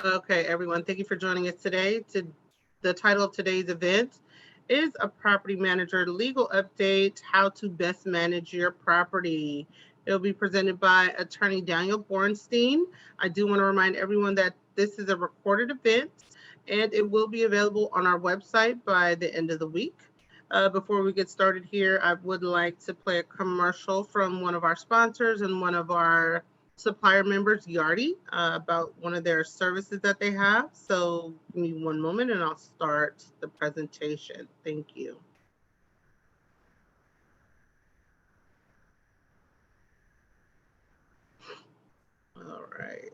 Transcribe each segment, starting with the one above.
Okay, everyone, thank you for joining us today. The title of today's event is A Property Manager Legal Update, How to Best Manage Your Property. It'll be presented by attorney Daniel Bornstein. I do want to remind everyone that this is a recorded event and it will be available on our website by the end of the week. Before we get started here, I would like to play a commercial from one of our sponsors and one of our supplier members, Yardi, about one of their services that they have. So give me one moment and I'll start the presentation. Thank you. All right.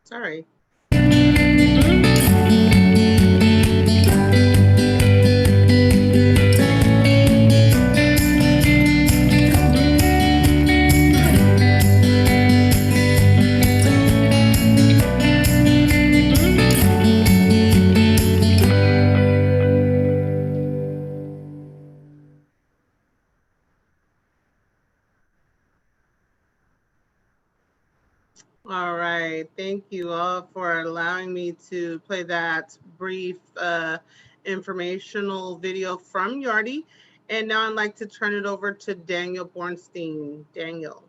Sorry. All right. Thank you all for allowing me to play that brief informational video from Yardi. And now I'd like to turn it over to Daniel Bornstein. Daniel.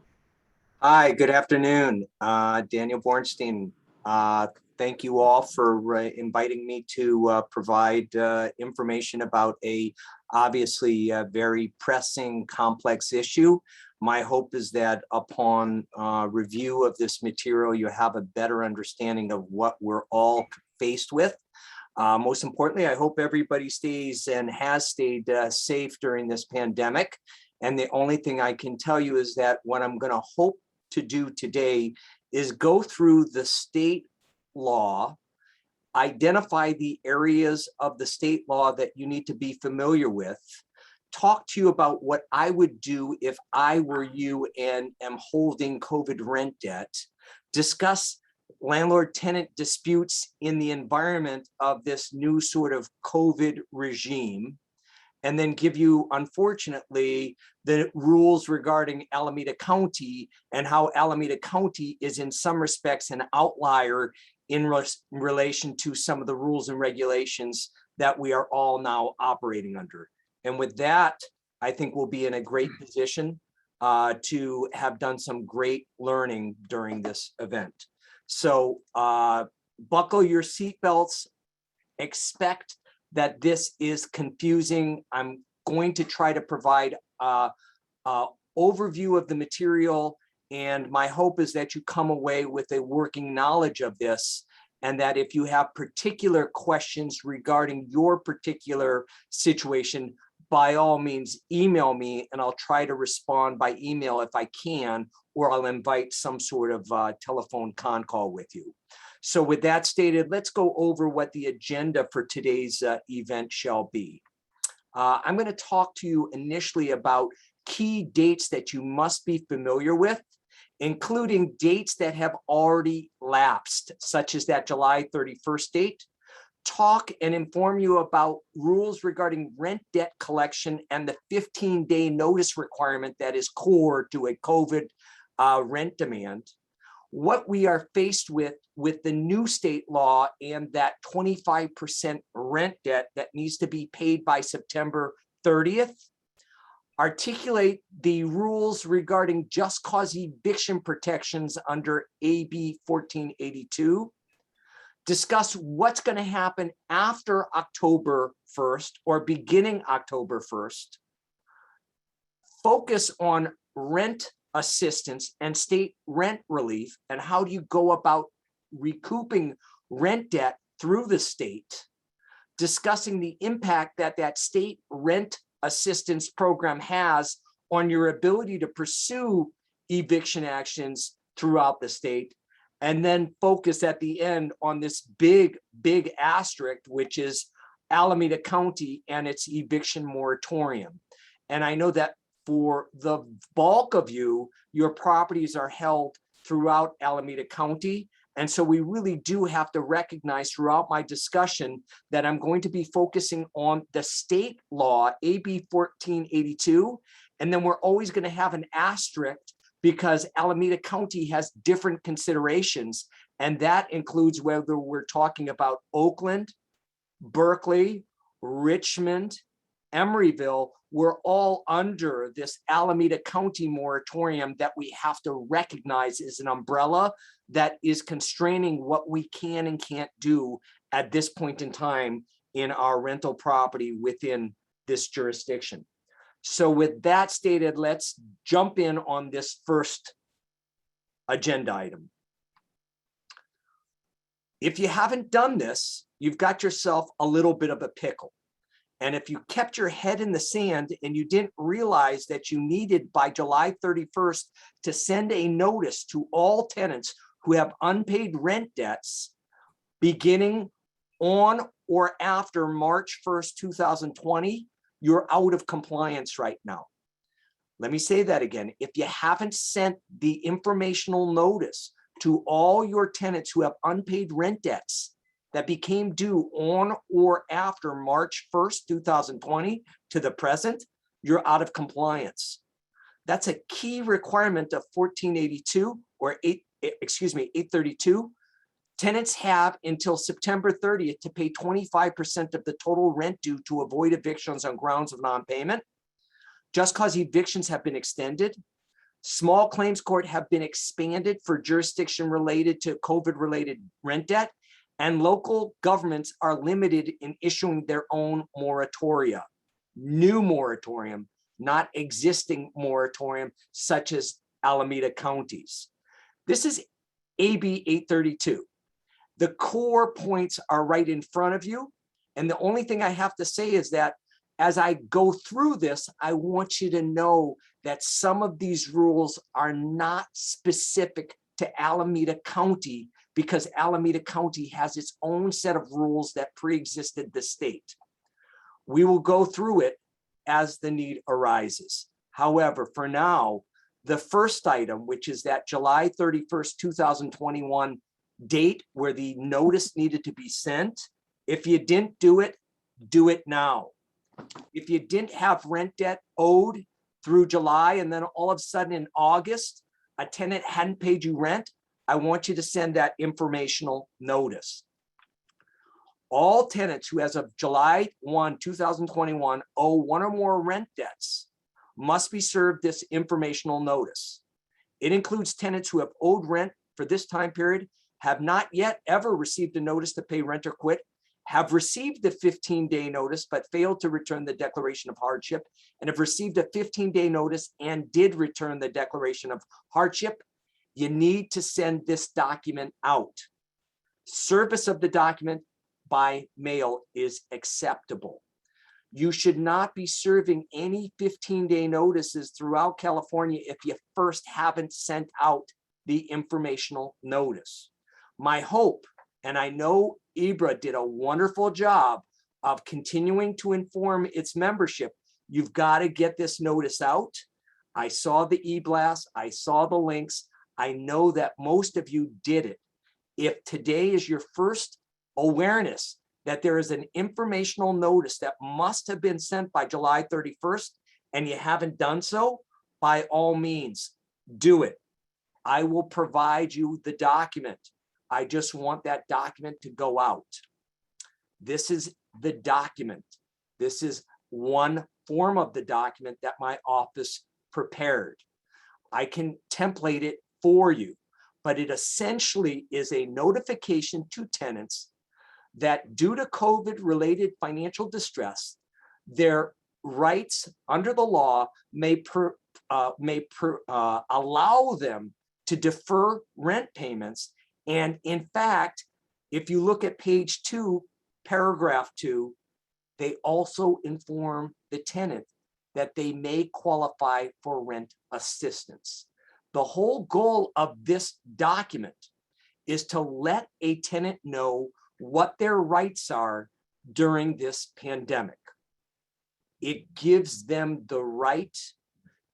Hi, good afternoon. Daniel Bornstein. Thank you all for inviting me to provide information about a obviously very pressing, complex issue. My hope is that upon review of this material, you have a better understanding of what we're all faced with. Most importantly, I hope everybody stays and has stayed safe during this pandemic. And the only thing I can tell you is that what I'm going to hope to do today is go through the state law, identify the areas of the state law that you need to be familiar with, talk to you about what I would do if I were you and am holding COVID rent debt, discuss landlord-tenant disputes in the environment of this new sort of COVID regime, and then give you, unfortunately, the rules regarding Alameda County and how Alameda County is in some respects an outlier in relation to some of the rules and regulations that we are all now operating under. And with that, I think we'll be in a great position to have done some great learning during this event. So buckle your seatbelts, expect that this is confusing. I'm going to try to provide an overview of the material, and my hope is that you come away with a working knowledge of this, and that if you have particular questions regarding your particular situation, by all means, email me and I'll try to respond by email if I can, or I'll invite some sort of telephone con call with you. So with that stated, let's go over what the agenda for today's event shall be. I'm going to talk to you initially about key dates that you must be familiar with, including dates that have already lapsed, such as that July 31st date. Talk and inform you about rules regarding rent debt collection and the 15-day notice requirement that is core to a COVID rent demand. What we are faced with the new state law and that 25% rent debt that needs to be paid by September 30th. articulate the rules regarding just cause eviction protections under AB 1482, discuss what's going to happen after October 1st or beginning October 1st, focus on rent assistance and state rent relief and how do you go about recouping rent debt through the state, discussing the impact that that state rent assistance program has on your ability to pursue eviction actions throughout the state, and then focus at the end on this big asterisk, which is Alameda County and its eviction moratorium. And I know that for the bulk of you, your properties are held throughout Alameda County. And so we really do have to recognize throughout my discussion that I'm going to be focusing on the state law, AB 1482, and then we're always going to have an asterisk because Alameda County has different considerations, and that includes whether we're talking about Oakland, Berkeley, Richmond, Emeryville. We're all under this Alameda County moratorium that we have to recognize is an umbrella that is constraining what we can and can't do at this point in time in our rental property within this jurisdiction. So with that stated, let's jump in on this first agenda item. If you haven't done this, you've got yourself a little bit of a pickle. And if you kept your head in the sand and you didn't realize that you needed by July 31st to send a notice to all tenants who have unpaid rent debts beginning on or after March 1st, 2020, you're out of compliance right now. Let me say that again. If you haven't sent the informational notice to all your tenants who have unpaid rent debts that became due on or after March 1st, 2020 to the present, you're out of compliance. That's a key requirement of 1482 or 832. Tenants have until September 30th to pay 25% of the total rent due to avoid evictions on grounds of non-payment. Just cause evictions have been extended. Small claims court have been expanded for jurisdiction related to COVID-related rent debt. And local governments are limited in issuing their own moratoria, new moratorium, not existing moratorium, such as Alameda counties. This is AB 832. The core points are right in front of you. And the only thing I have to say is that as I go through this, I want you to know that some of these rules are not specific to Alameda County, because Alameda County has its own set of rules that pre-existed the state. We will go through it as the need arises. However, for now, the first item, which is that July 31st, 2021 date where the notice needed to be sent, if you didn't do it now. If you didn't have rent debt owed through July and then all of a sudden in August, a tenant hadn't paid you rent, I want you to send that informational notice. All tenants who as of July 1, 2021 owe one or more rent debts must be served this informational notice. It includes tenants who have owed rent for this time period, have not yet ever received a notice to pay rent or quit, have received the 15-day notice but failed to return the declaration of hardship, and have received a 15-day notice and did return the declaration of hardship. You need to send this document out. Service of the document by mail is acceptable. You should not be serving any 15-day notices throughout California if you first haven't sent out the informational notice. My hope, and I know EBRHA did a wonderful job of continuing to inform its membership, you've got to get this notice out. I saw the e-blast, I saw the links. I know that most of you did it. If today is your first awareness that there is an informational notice that must have been sent by July 31st and you haven't done so, by all means, do it. I will provide you the document. I just want that document to go out. This is the document. This is one form of the document that my office prepared. I can template it for you, but it essentially is a notification to tenants that due to COVID-related financial distress, their rights under the law may allow them to defer rent payments. And in fact, if you look at page 2, paragraph 2, they also inform the tenant that they may qualify for rent assistance. The whole goal of this document is to let a tenant know what their rights are during this pandemic. It gives them the right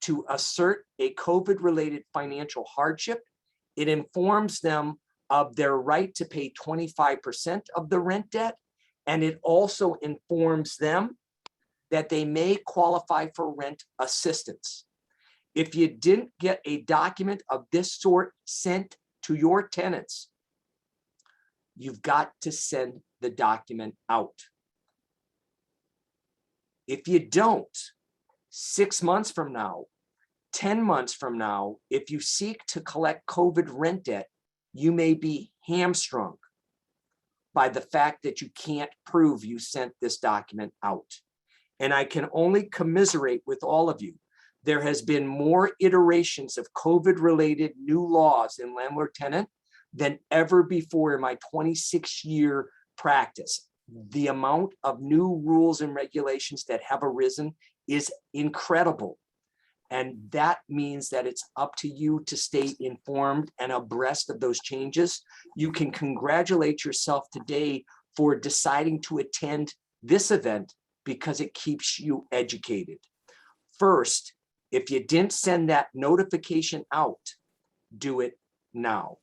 to assert a COVID-related financial hardship. It informs them of their right to pay 25% of the rent debt, and it also informs them that they may qualify for rent assistance. If you didn't get a document of this sort sent to your tenants, you've got to send the document out. If you don't, 6 months from now, 10 months from now, if you seek to collect COVID rent debt, you may be hamstrung by the fact that you can't prove you sent this document out. And I can only commiserate with all of you. There has been more iterations of COVID-related new laws in landlord-tenant than ever before in my 26-year practice. The amount of new rules and regulations that have arisen is incredible. And that means that it's up to you to stay informed and abreast of those changes. You can congratulate yourself today for deciding to attend this event because it keeps you educated. First, if you didn't send that notification out, do it now.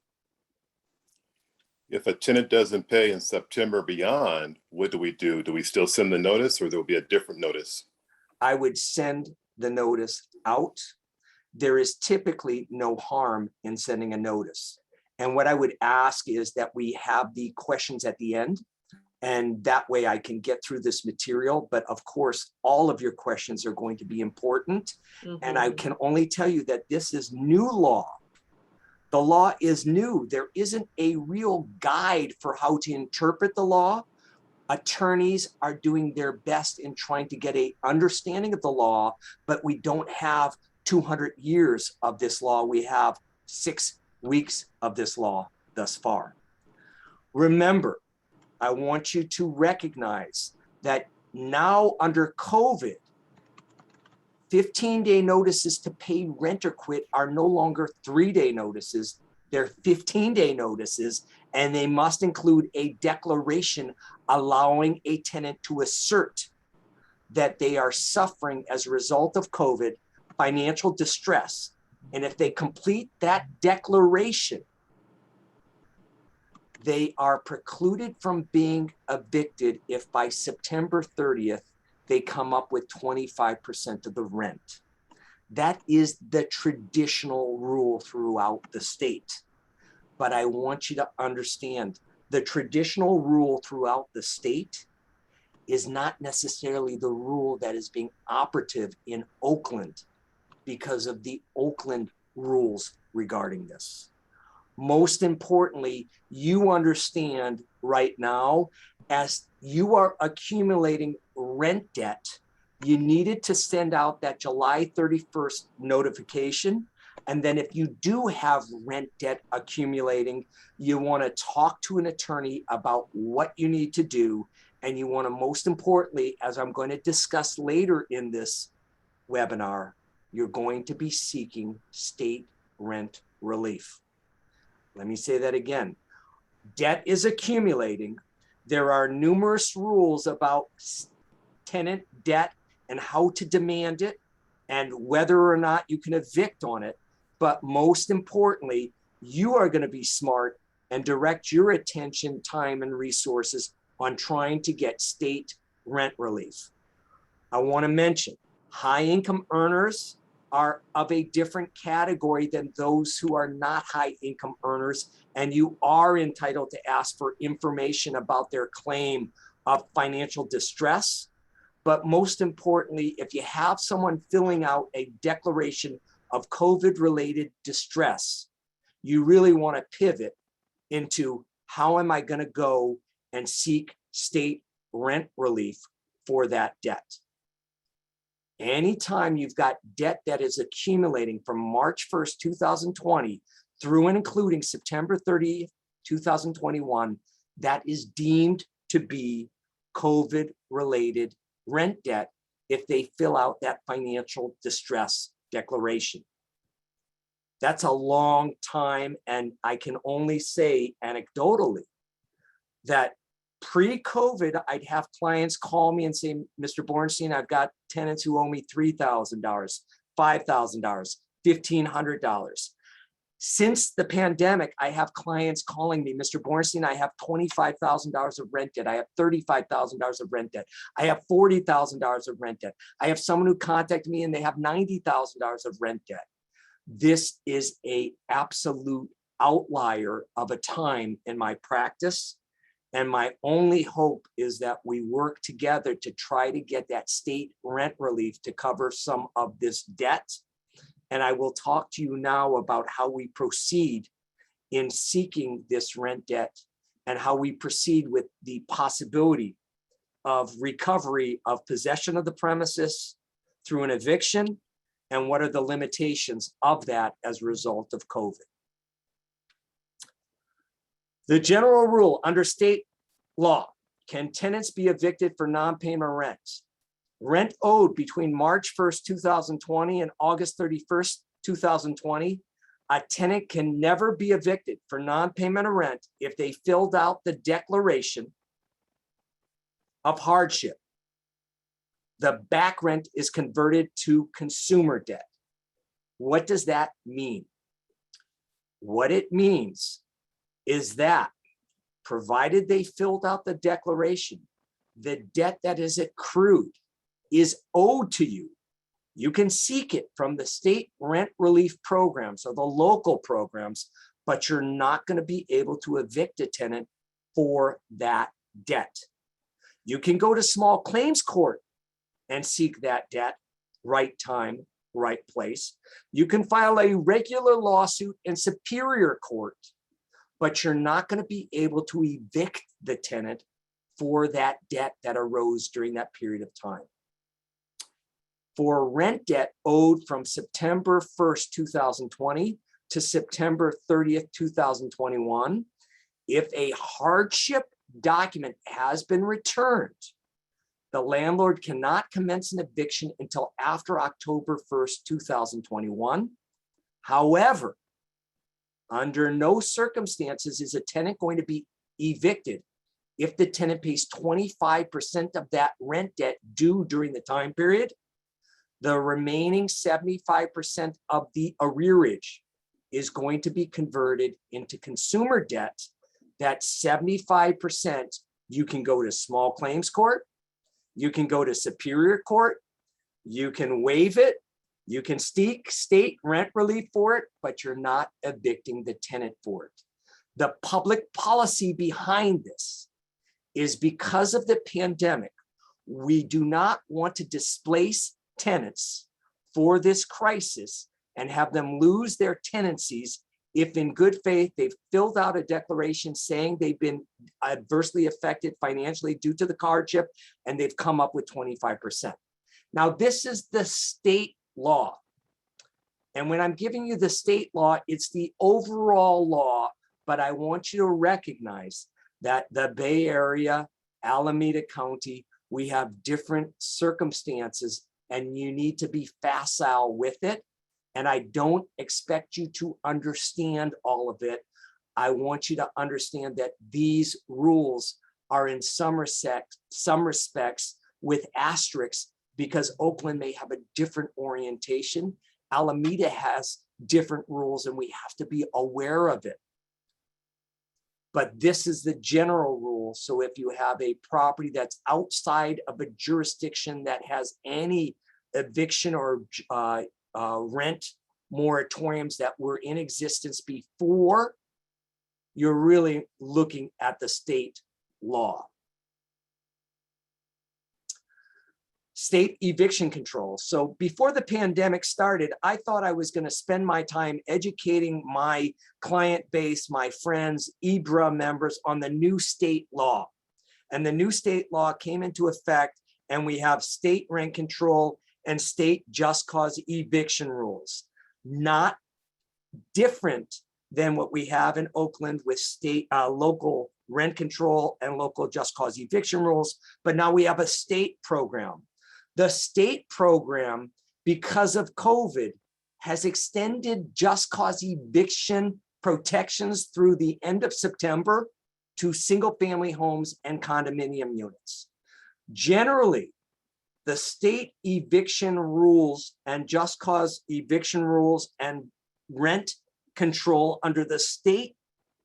If a tenant doesn't pay in September beyond, what do we do? Do we still send the notice, or there will be a different notice? I would send the notice out. There is typically no harm in sending a notice. And what I would ask is that we have the questions at the end, and that way I can get through this material. But of course, all of your questions are going to be important. And I can only tell you that this is new law. The law is new. There isn't a real guide for how to interpret the law. Attorneys are doing their best in trying to get an understanding of the law, but we don't have 200 years of this law. We have 6 weeks of this law thus far. Remember, I want you to recognize that now under COVID, 15-day notices to pay rent or quit are no longer 3-day notices. They're 15-day notices, and they must include a declaration allowing a tenant to assert that they are suffering as a result of COVID financial distress. And if they complete that declaration, they are precluded from being evicted if by September 30th, they come up with 25% of the rent. That is the traditional rule throughout the state. But I want you to understand the traditional rule throughout the state is not necessarily the rule that is being operative in Oakland because of the Oakland rules regarding this. Most importantly, you understand right now, as you are accumulating rent debt, you needed to send out that July 31st notification. And then if you do have rent debt accumulating, you want to talk to an attorney about what you need to do. And you want to, most importantly, as I'm going to discuss later in this webinar, you're going to be seeking state rent relief. Let me say that again. Debt is accumulating. There are numerous rules about tenant debt and how to demand it and whether or not you can evict on it. But most importantly, you are going to be smart and direct your attention, time, and resources on trying to get state rent relief. I want to mention high income earners are of a different category than those who are not high income earners, and you are entitled to ask for information about their claim of financial distress. But most importantly, if you have someone filling out a declaration of COVID-related distress, you really want to pivot into how am I going to go and seek state rent relief for that debt. Anytime you've got debt that is accumulating from March 1st, 2020 through and including September 30th, 2021, that is deemed to be COVID-related rent debt if they fill out that financial distress declaration. That's a long time, and I can only say anecdotally that pre-COVID, I'd have clients call me and say, Mr. Bornstein, I've got tenants who owe me $3,000, $5,000, $1,500. Since the pandemic, I have clients calling me, Mr. Bornstein, I have $25,000 of rent debt. I have $35,000 of rent debt. I have $40,000 of rent debt. I have someone who contacted me and they have $90,000 of rent debt. This is an absolute outlier of a time in my practice. And my only hope is that we work together to try to get that state rent relief to cover some of this debt. And I will talk to you now about how we proceed in seeking this rent debt and how we proceed with the possibility of recovery of possession of the premises through an eviction, and what are the limitations of that as a result of COVID. The general rule under state law, can tenants be evicted for non-payment of rent? Rent owed between March 1st, 2020 and August 31st, 2020, a tenant can never be evicted for non-payment of rent if they filled out the declaration of hardship. The back rent is converted to consumer debt. What does that mean? What it means is that provided they filled out the declaration, the debt that is accrued is owed to you. You can seek it from the state rent relief programs or the local programs, but you're not going to be able to evict a tenant for that debt. You can go to small claims court and seek that debt, right time, right place. You can file a regular lawsuit in Superior Court, but you're not going to be able to evict the tenant for that debt that arose during that period of time. For rent debt owed from September 1st, 2020 to September 30th, 2021, if a hardship document has been returned, the landlord cannot commence an eviction until after October 1st, 2021. However, under no circumstances is a tenant going to be evicted if the tenant pays 25% of that rent debt due during the time period. The remaining 75% of the arrearage is going to be converted into consumer debt. That 75%, you can go to small claims court, you can go to Superior Court, you can waive it, you can seek state rent relief for it, but you're not evicting the tenant for it. The public policy behind this is because of the pandemic, we do not want to displace tenants for this crisis and have them lose their tenancies if in good faith they've filled out a declaration saying they've been adversely affected financially due to the hardship and they've come up with 25%. Now, this is the state law. And when I'm giving you the state law, it's the overall law, but I want you to recognize that the Bay Area, Alameda County, we have different circumstances and you need to be facile with it. And I don't expect you to understand all of it. I want you to understand that these rules are in some respects with asterisks because Oakland may have a different orientation. Alameda has different rules and we have to be aware of it. But this is the general rule. So if you have a property that's outside of a jurisdiction that has any eviction or rent moratoriums that were in existence before, you're really looking at the state law. state eviction control. So before the pandemic started, I thought I was going to spend my time educating my client base, my friends, EBRHA members on the new state law. And the new state law came into effect, and we have state rent control and state just cause eviction rules. Not different than what we have in Oakland with state local rent control and local just cause eviction rules, but now we have a state program. The state program, because of COVID, has extended just cause eviction protections through the end of September to single family homes and condominium units. Generally, the state eviction rules and just cause eviction rules and rent control under the state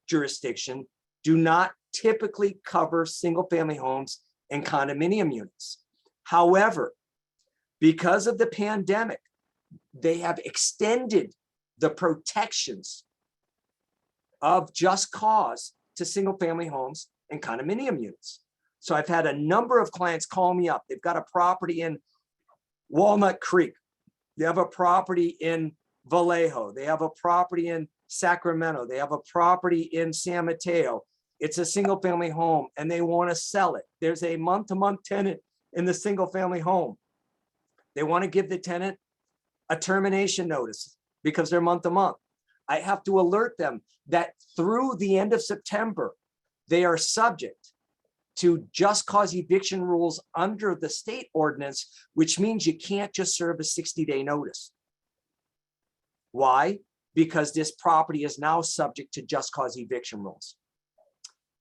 jurisdiction do not typically cover single family homes and condominium units. However, because of the pandemic, they have extended the protections of just cause to single family homes and condominium units. So I've had a number of clients call me up. They've got a property in Walnut Creek. They have a property in Vallejo. They have a property in Sacramento. They have a property in San Mateo. It's a single family home and they want to sell it. There's a month-to-month tenant in the single family home. They want to give the tenant a termination notice because they're month-to-month. I have to alert them that through the end of September, they are subject to just cause eviction rules under the state ordinance, which means you can't just serve a 60-day notice. Why? Because this property is now subject to just cause eviction rules.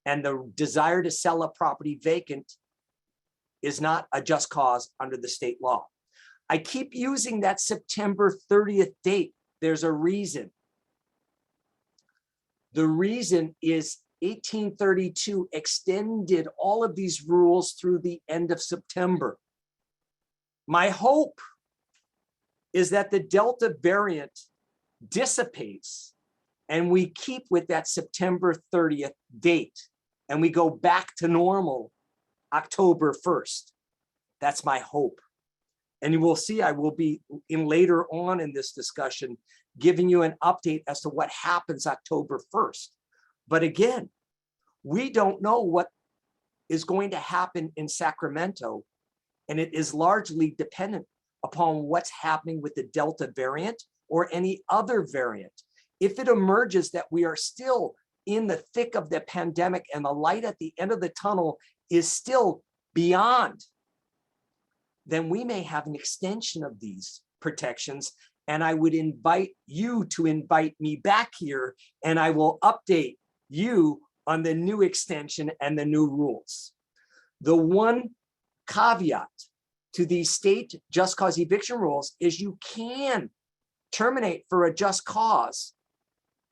And the desire to sell a property vacant is not a just cause under the state law. I keep using that September 30th date. There's a reason. The reason is 1832 extended all of these rules through the end of September. My hope is that the Delta variant dissipates and we keep with that September 30th date and we go back to normal October 1st. That's my hope. And you will see, I will be in later on in this discussion, giving you an update as to what happens October 1st. But again, we don't know what is going to happen in Sacramento, and it is largely dependent upon what's happening with the Delta variant or any other variant. If it emerges that we are still in the thick of the pandemic and the light at the end of the tunnel is still beyond, then we may have an extension of these protections. And I would invite you to invite me back here and I will update you on the new extension and the new rules. The one caveat to these state just cause eviction rules is you can terminate for a just cause.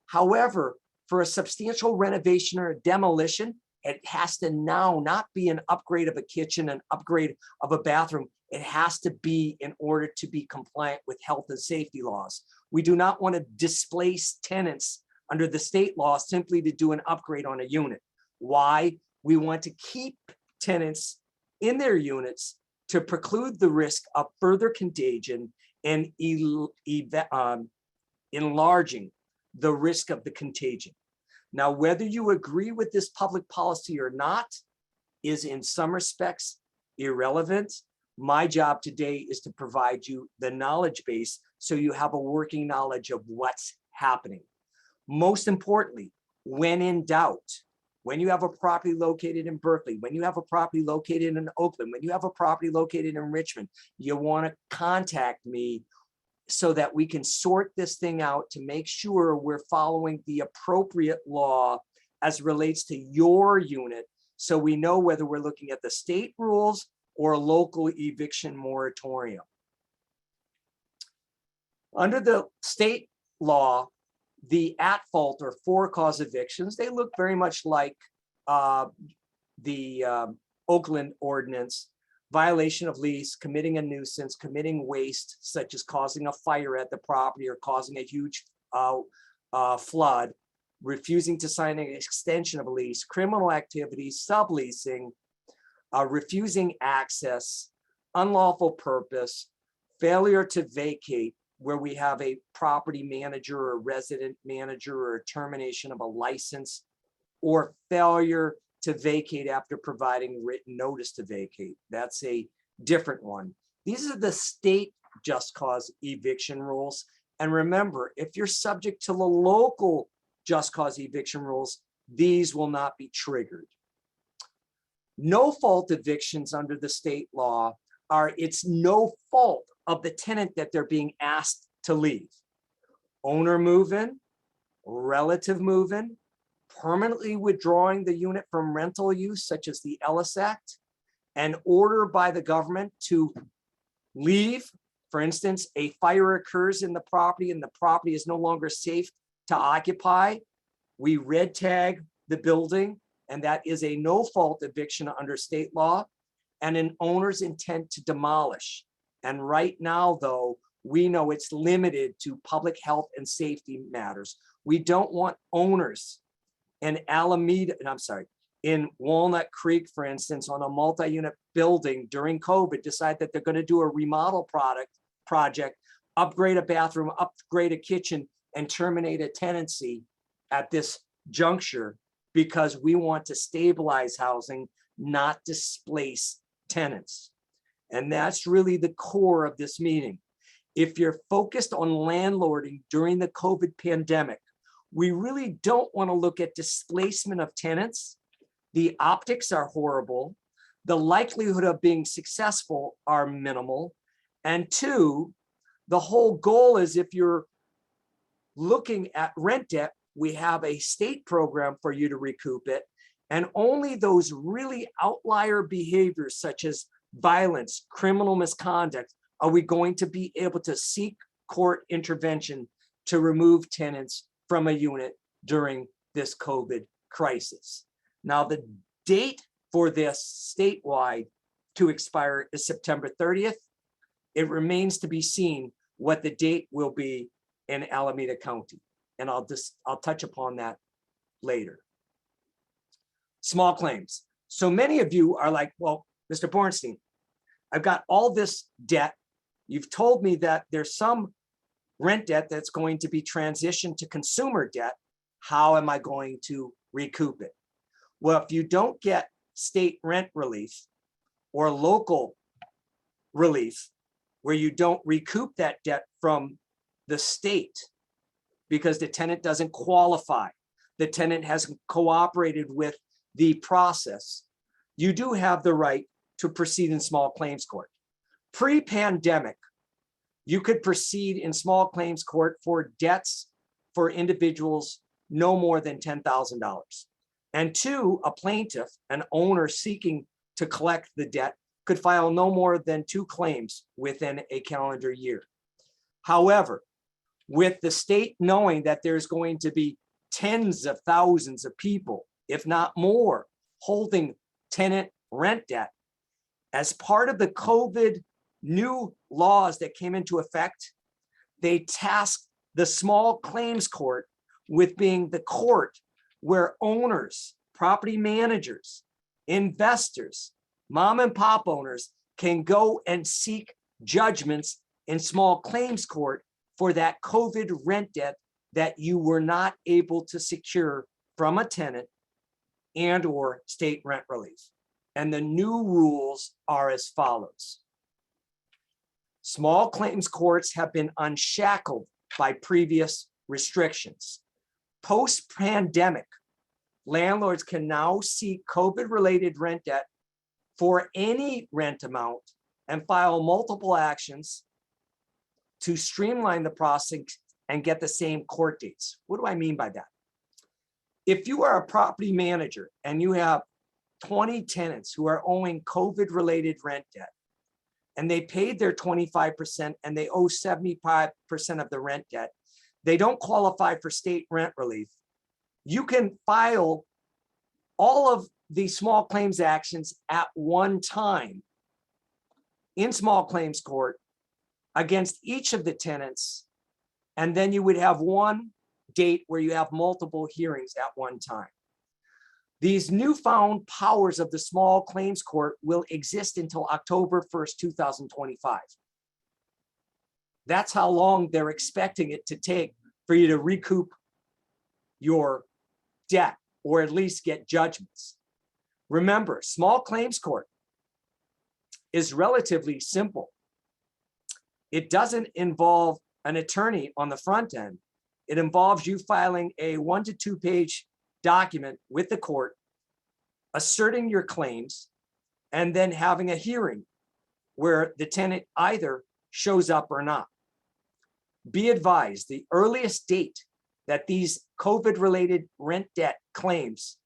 However, for a substantial renovation or a demolition, it has to now not be an upgrade of a kitchen, an upgrade of a bathroom. It has to be in order to be compliant with health and safety laws. We do not want to displace tenants under the state law simply to do an upgrade on a unit. Why? We want to keep tenants in their units to preclude the risk of further contagion and enlarging the risk of the contagion. Now, whether you agree with this public policy or not is in some respects irrelevant. My job today is to provide you the knowledge base so you have a working knowledge of what's happening. Most importantly, when in doubt, when you have a property located in Berkeley, when you have a property located in Oakland, when you have a property located in Richmond, you want to contact me so that we can sort this thing out to make sure we're following the appropriate law as relates to your unit, so we know whether we're looking at the state rules or a local eviction moratorium. Under the state law, the at-fault or for-cause evictions, they look very much like the Oakland ordinance: violation of lease, committing a nuisance, committing waste, such as causing a fire at the property or causing a huge flood, refusing to sign an extension of a lease, criminal activities, subleasing, refusing access, unlawful purpose, failure to vacate, where we have a property manager or resident manager or a termination of a license, or failure to vacate after providing written notice to vacate. That's a different one. These are the state just cause eviction rules. And remember, if you're subject to the local just cause eviction rules, these will not be triggered. No fault evictions under the state law are, it's no fault of the tenant that they're being asked to leave. Owner move-in, relative move-in, permanently withdrawing the unit from rental use, such as the Ellis Act, an order by the government to leave. For instance, a fire occurs in the property and the property is no longer safe to occupy. We red tag the building, and that is a no fault eviction under state law, and an owner's intent to demolish. And right now, though, we know it's limited to public health and safety matters. We don't want owners in in Walnut Creek, for instance, on a multi-unit building during COVID, decide that they're going to do a remodel project, upgrade a bathroom, upgrade a kitchen, and terminate a tenancy at this juncture, because we want to stabilize housing, not displace tenants. And that's really the core of this meeting. If you're focused on landlording during the COVID pandemic, we really don't want to look at displacement of tenants. The optics are horrible. The likelihood of being successful are minimal. And two, the whole goal is, if you're looking at rent debt, we have a state program for you to recoup it. And only those really outlier behaviors, such as violence, criminal misconduct, are we going to be able to seek court intervention to remove tenants from a unit during this COVID crisis. Now, the date for this statewide to expire is September 30th. It remains to be seen what the date will be in Alameda County. And I'll touch upon that later. Small claims. So many of you are like, well, Mr. Bornstein, I've got all this debt. You've told me that there's some rent debt that's going to be transitioned to consumer debt. How am I going to recoup it? Well, if you don't get state rent relief or local relief, where you don't recoup that debt from the state because the tenant doesn't qualify, the tenant hasn't cooperated with the process, you do have the right to proceed in small claims court. Pre-pandemic, you could proceed in small claims court for debts for individuals no more than $10,000. And two, a plaintiff, an owner seeking to collect the debt, could file no more than 2 claims within a calendar year. However, with the state knowing that there's going to be tens of thousands of people, if not more, holding tenant rent debt, as part of the COVID new laws that came into effect, they tasked the small claims court with being the court where owners, property managers, investors, mom and pop owners can go and seek judgments in small claims court for that COVID rent debt that you were not able to secure from a tenant and or state rent relief. And the new rules are as follows. Small claims courts have been unshackled by previous restrictions. Post-pandemic, landlords can now seek COVID-related rent debt for any rent amount and file multiple actions to streamline the process and get the same court dates. What do I mean by that? If you are a property manager and you have 20 tenants who are owing COVID-related rent debt, and they paid their 25% and they owe 75% of the rent debt, they don't qualify for state rent relief, you can file all of the small claims actions at one time in small claims court against each of the tenants, and then you would have one date where you have multiple hearings at one time. These newfound powers of the small claims court will exist until October 1st, 2025. That's how long they're expecting it to take for you to recoup your debt or at least get judgments. Remember, small claims court is relatively simple. It doesn't involve an attorney on the front end. It involves you filing a 1 to 2 page document with the court, asserting your claims, and then having a hearing where the tenant either shows up or not. Be advised, the earliest date that these COVID-related rent debt claims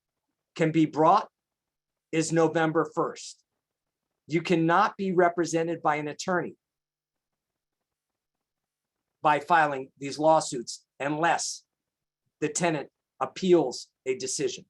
can be brought is November 1st. You cannot be represented by an attorney by filing these lawsuits unless the tenant appeals a decision.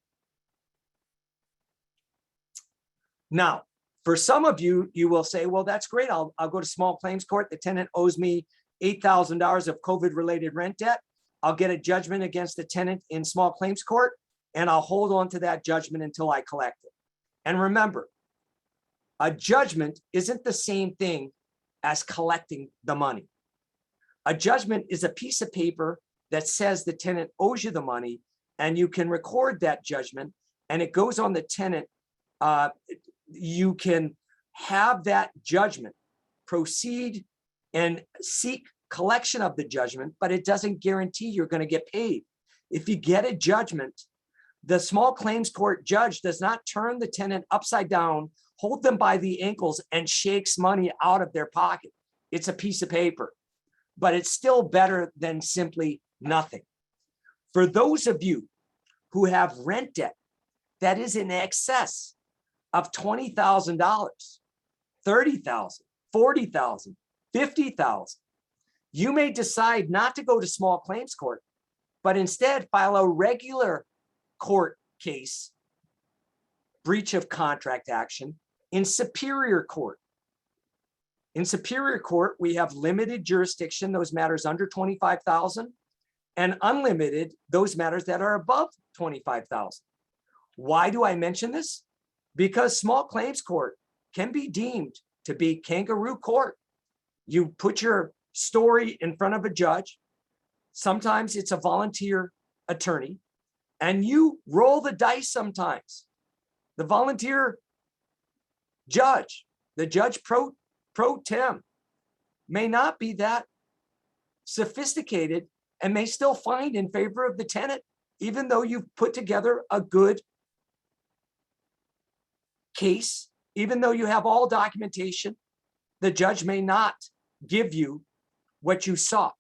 Now, for some of you, you will say, well, that's great. I'll go to small claims court. The tenant owes me $8,000 of COVID-related rent debt. I'll get a judgment against the tenant in small claims court, and I'll hold on to that judgment until I collect it. And remember, a judgment isn't the same thing as collecting the money. A judgment is a piece of paper that says the tenant owes you the money, and you can record that judgment, and it goes on the tenant. You can have that judgment proceed and seek collection of the judgment, but it doesn't guarantee you're going to get paid. If you get a judgment, the small claims court judge does not turn the tenant upside down, hold them by the ankles, and shakes money out of their pocket. It's a piece of paper, but it's still better than simply nothing. For those of you who have rent debt that is in excess of $20,000, $30,000, $40,000, $50,000, you may decide not to go to small claims court, but instead file a regular court case, breach of contract action, in Superior Court. In Superior Court, we have limited jurisdiction, those matters under $25,000, and unlimited, those matters that are above $25,000. Why do I mention this? Because small claims court can be deemed to be kangaroo court. You put your story in front of a judge. Sometimes it's a volunteer attorney, and you roll the dice sometimes. The volunteer judge, the judge pro tem, may not be that sophisticated and may still find in favor of the tenant, even though you've put together a good case, even though you have all documentation, the judge may not give you what you sought.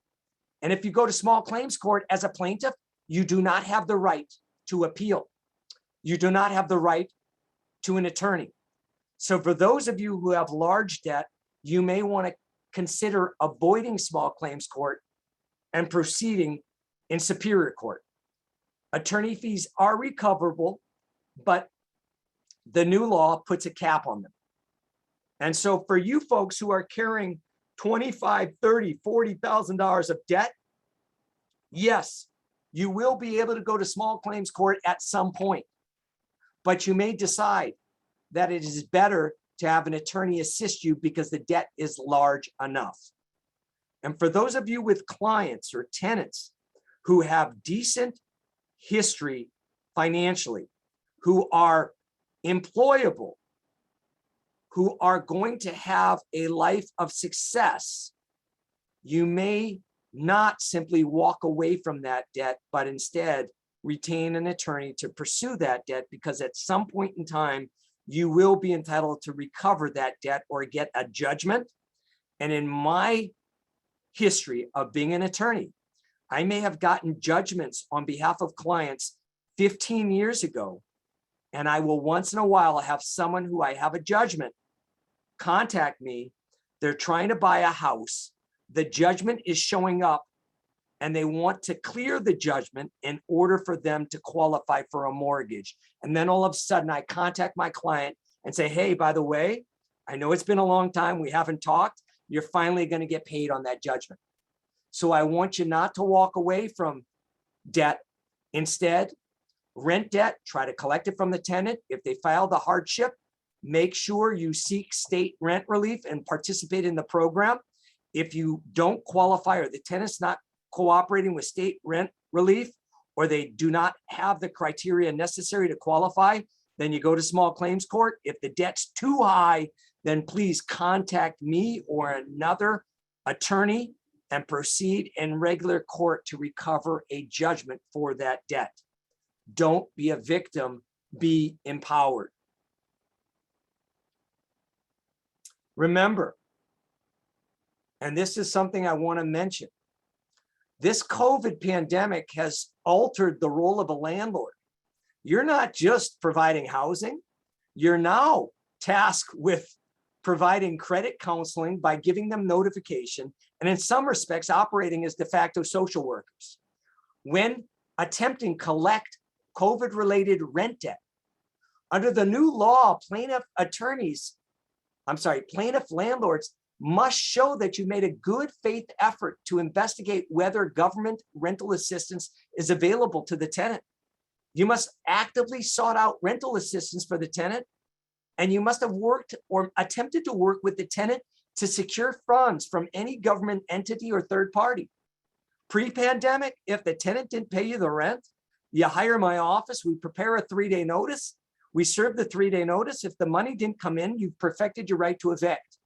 And if you go to small claims court as a plaintiff, you do not have the right to appeal. You do not have the right to an attorney. So for those of you who have large debt, you may want to consider avoiding small claims court and proceeding in Superior Court. Attorney fees are recoverable, but the new law puts a cap on them. And so for you folks who are carrying $25,000, $30,000, $40,000 of debt, yes, you will be able to go to small claims court at some point, but you may decide that it is better to have an attorney assist you because the debt is large enough. And for those of you with clients or tenants who have decent history financially, who are employable, who are going to have a life of success, you may not simply walk away from that debt, but instead retain an attorney to pursue that debt, because at some point in time, you will be entitled to recover that debt or get a judgment. And in my history of being an attorney, I may have gotten judgments on behalf of clients 15 years ago, and I will once in a while have someone who I have a judgment contact me. They're trying to buy a house. The judgment is showing up, and they want to clear the judgment in order for them to qualify for a mortgage. And then all of a sudden I contact my client and say, hey, by the way, I know it's been a long time, we haven't talked. You're finally going to get paid on that judgment. So I want you not to walk away from debt. Instead, rent debt, try to collect it from the tenant. If they file the hardship, make sure you seek state rent relief and participate in the program. If you don't qualify or the tenant's not cooperating with state rent relief, or they do not have the criteria necessary to qualify, then you go to small claims court. If the debt's too high, then please contact me or another attorney and proceed in regular court to recover a judgment for that debt. Don't be a victim, be empowered. Remember, and this is something I want to mention, this COVID pandemic has altered the role of a landlord. You're not just providing housing, you're now tasked with providing credit counseling by giving them notification, and in some respects operating as de facto social workers. When attempting to collect COVID-related rent debt, under the new law, plaintiff landlords must show that you made a good faith effort to investigate whether government rental assistance is available to the tenant. You must actively sought out rental assistance for the tenant, and you must have worked or attempted to work with the tenant to secure funds from any government entity or third party. Pre-pandemic, if the tenant didn't pay you the rent, you hire my office, we prepare a 3-day notice, we serve the 3-day notice. If the money didn't come in, you've perfected your right to evict.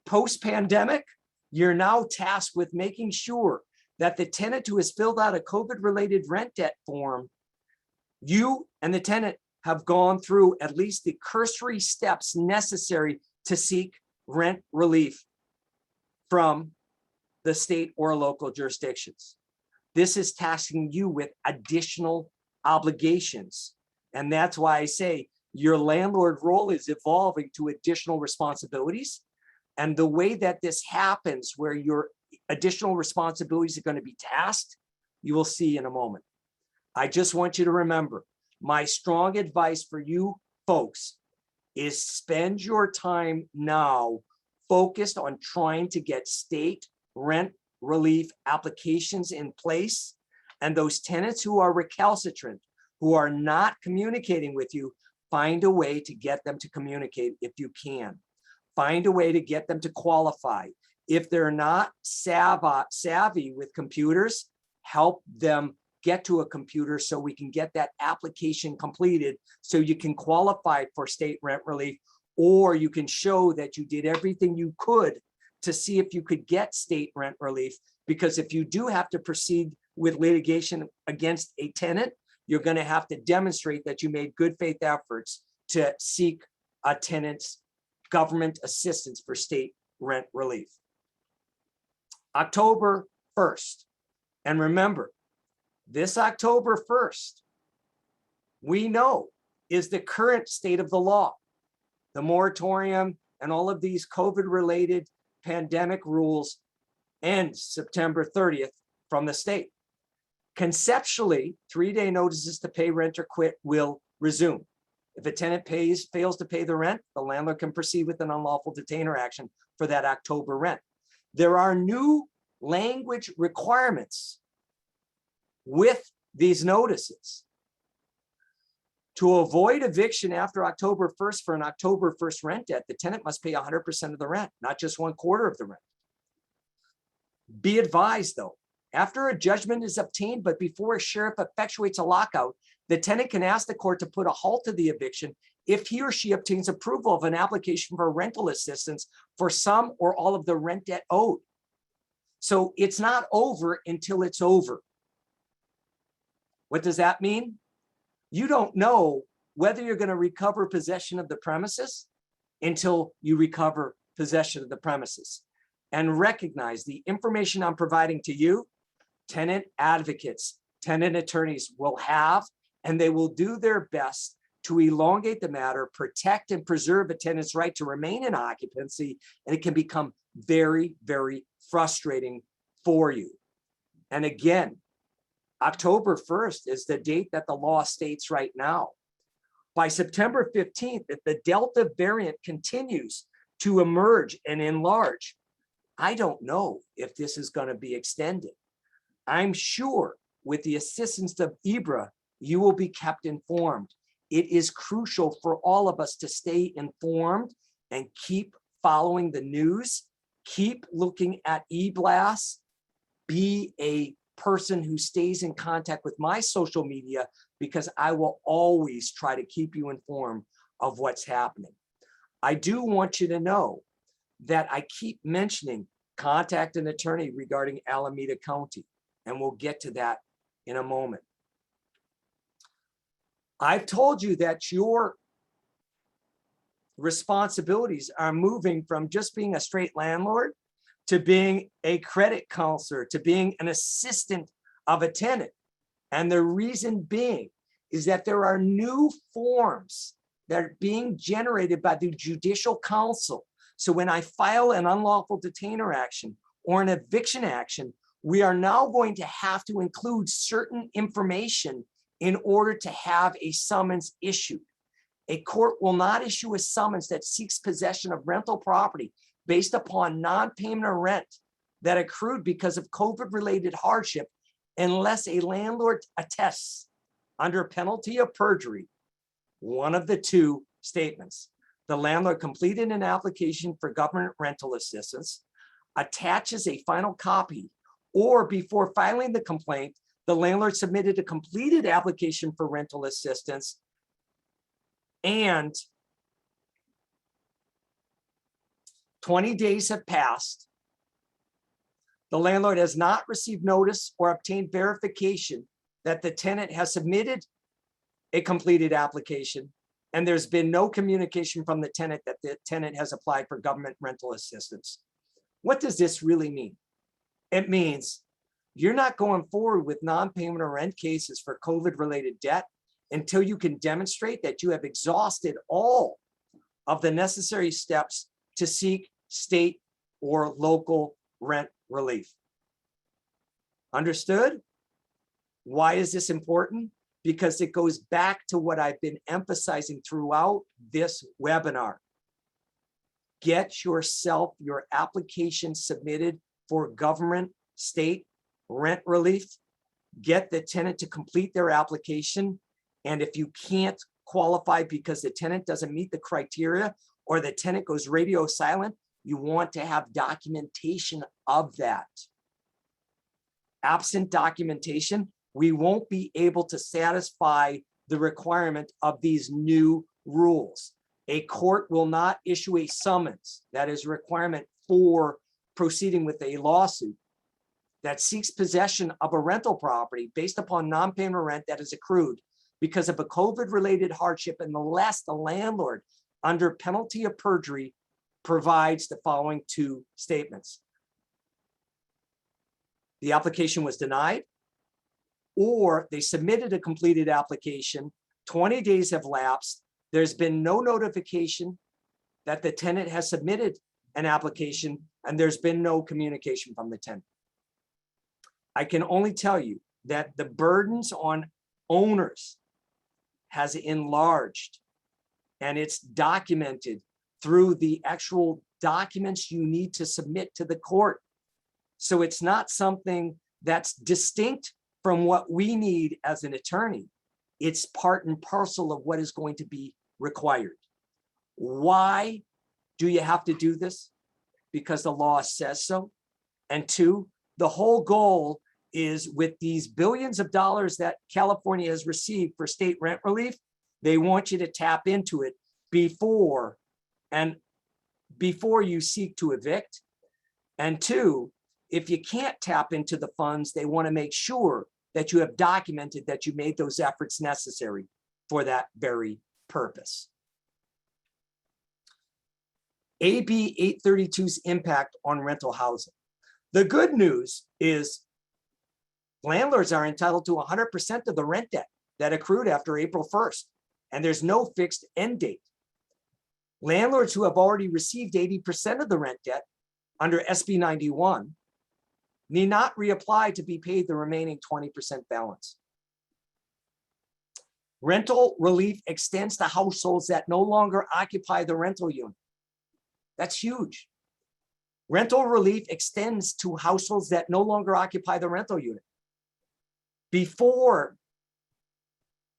Post-pandemic, you're now tasked with making sure that the tenant who has filled out a COVID-related rent debt form, you and the tenant have gone through at least the cursory steps necessary to seek rent relief from the state or local jurisdictions. This is tasking you with additional obligations. And that's why I say your landlord role is evolving to additional responsibilities. And the way that this happens, where your additional responsibilities are going to be tasked, you will see in a moment. I just want you to remember, my strong advice for you folks is spend your time now focused on trying to get state rent relief applications in place. And those tenants who are recalcitrant, who are not communicating with you, find a way to get them to communicate if you can. Find a way to get them to qualify. If they're not savvy with computers, help them get to a computer so we can get that application completed so you can qualify for state rent relief, or you can show that you did everything you could to see if you could get state rent relief. Because if you do have to proceed with litigation against a tenant, you're going to have to demonstrate that you made good faith efforts to seek a tenant's government assistance for state rent relief. October 1st. And remember, this October 1st, we know is the current state of the law. The moratorium and all of these COVID-related pandemic rules end September 30th from the state. Conceptually, 3-day notices to pay rent or quit will resume. If a tenant fails to pay the rent, the landlord can proceed with an unlawful detainer action for that October rent. There are new language requirements with these notices. To avoid eviction after October 1st for an October 1st rent debt, the tenant must pay 100% of the rent, not just 1/4 of the rent. Be advised though, after a judgment is obtained, but before a sheriff effectuates a lockout, the tenant can ask the court to put a halt to the eviction if he or she obtains approval of an application for rental assistance for some or all of the rent debt owed. So it's not over until it's over. What does that mean? You don't know whether you're going to recover possession of the premises until you recover possession of the premises. And recognize the information I'm providing to you, tenant advocates, tenant attorneys will have, and they will do their best to elongate the matter, protect and preserve a tenant's right to remain in occupancy, and it can become very, very frustrating for you. And again, October 1st is the date that the law states right now. By September 15th, if the Delta variant continues to emerge and enlarge, I don't know if this is going to be extended. I'm sure with the assistance of EBRHA, you will be kept informed. It is crucial for all of us to stay informed and keep following the news, keep looking at eBlasts, be a person who stays in contact with my social media, because I will always try to keep you informed of what's happening. I do want you to know that I keep mentioning contact an attorney regarding Alameda County, and we'll get to that in a moment. I've told you that your responsibilities are moving from just being a straight landlord to being a credit counselor, to being an assistant of a tenant. And the reason being is that there are new forms that are being generated by the Judicial Council. So when I file an unlawful detainer action or an eviction action, we are now going to have to include certain information in order to have a summons issued. A court will not issue a summons that seeks possession of rental property based upon non-payment of rent that accrued because of COVID-related hardship unless a landlord attests under penalty of perjury one of the two statements. The landlord completed an application for government rental assistance, attaches a final copy, or before filing the complaint, the landlord submitted a completed application for rental assistance, and 20 days have passed. The landlord has not received notice or obtained verification that the tenant has submitted a completed application, and there's been no communication from the tenant that the tenant has applied for government rental assistance. What does this really mean? It means you're not going forward with non-payment of rent cases for COVID-related debt until you can demonstrate that you have exhausted all of the necessary steps to seek state or local rent relief. Understood? Why is this important? Because it goes back to what I've been emphasizing throughout this webinar. Get yourself your application submitted for government, state rent relief. Get the tenant to complete their application. And if you can't qualify because the tenant doesn't meet the criteria or the tenant goes radio silent, you want to have documentation of that. Absent documentation, we won't be able to satisfy the requirement of these new rules. A court will not issue a summons, that is a requirement for proceeding with a lawsuit, that seeks possession of a rental property based upon non-payment of rent that is accrued because of a COVID-related hardship unless the landlord, under penalty of perjury, provides the following two statements. The application was denied, or they submitted a completed application, 20 days have lapsed, there's been no notification that the tenant has submitted an application, and there's been no communication from the tenant. I can only tell you that the burdens on owners has enlarged, and it's documented through the actual documents you need to submit to the court. So it's not something that's distinct from what we need as an attorney. It's part and parcel of what is going to be required. Why do you have to do this? Because the law says so. And two, the whole goal is with these billions of dollars that California has received for state rent relief, they want you to tap into it before you seek to evict. And two, if you can't tap into the funds, they want to make sure that you have documented that you made those efforts necessary for that very purpose. AB 832's impact on rental housing. The good news is landlords are entitled to 100% of the rent debt that accrued after April 1st, and there's no fixed end date. Landlords who have already received 80% of the rent debt under SB 91 need not reapply to be paid the remaining 20% balance. Rental relief extends to households that no longer occupy the rental unit. That's huge. Rental relief extends to households that no longer occupy the rental unit. Before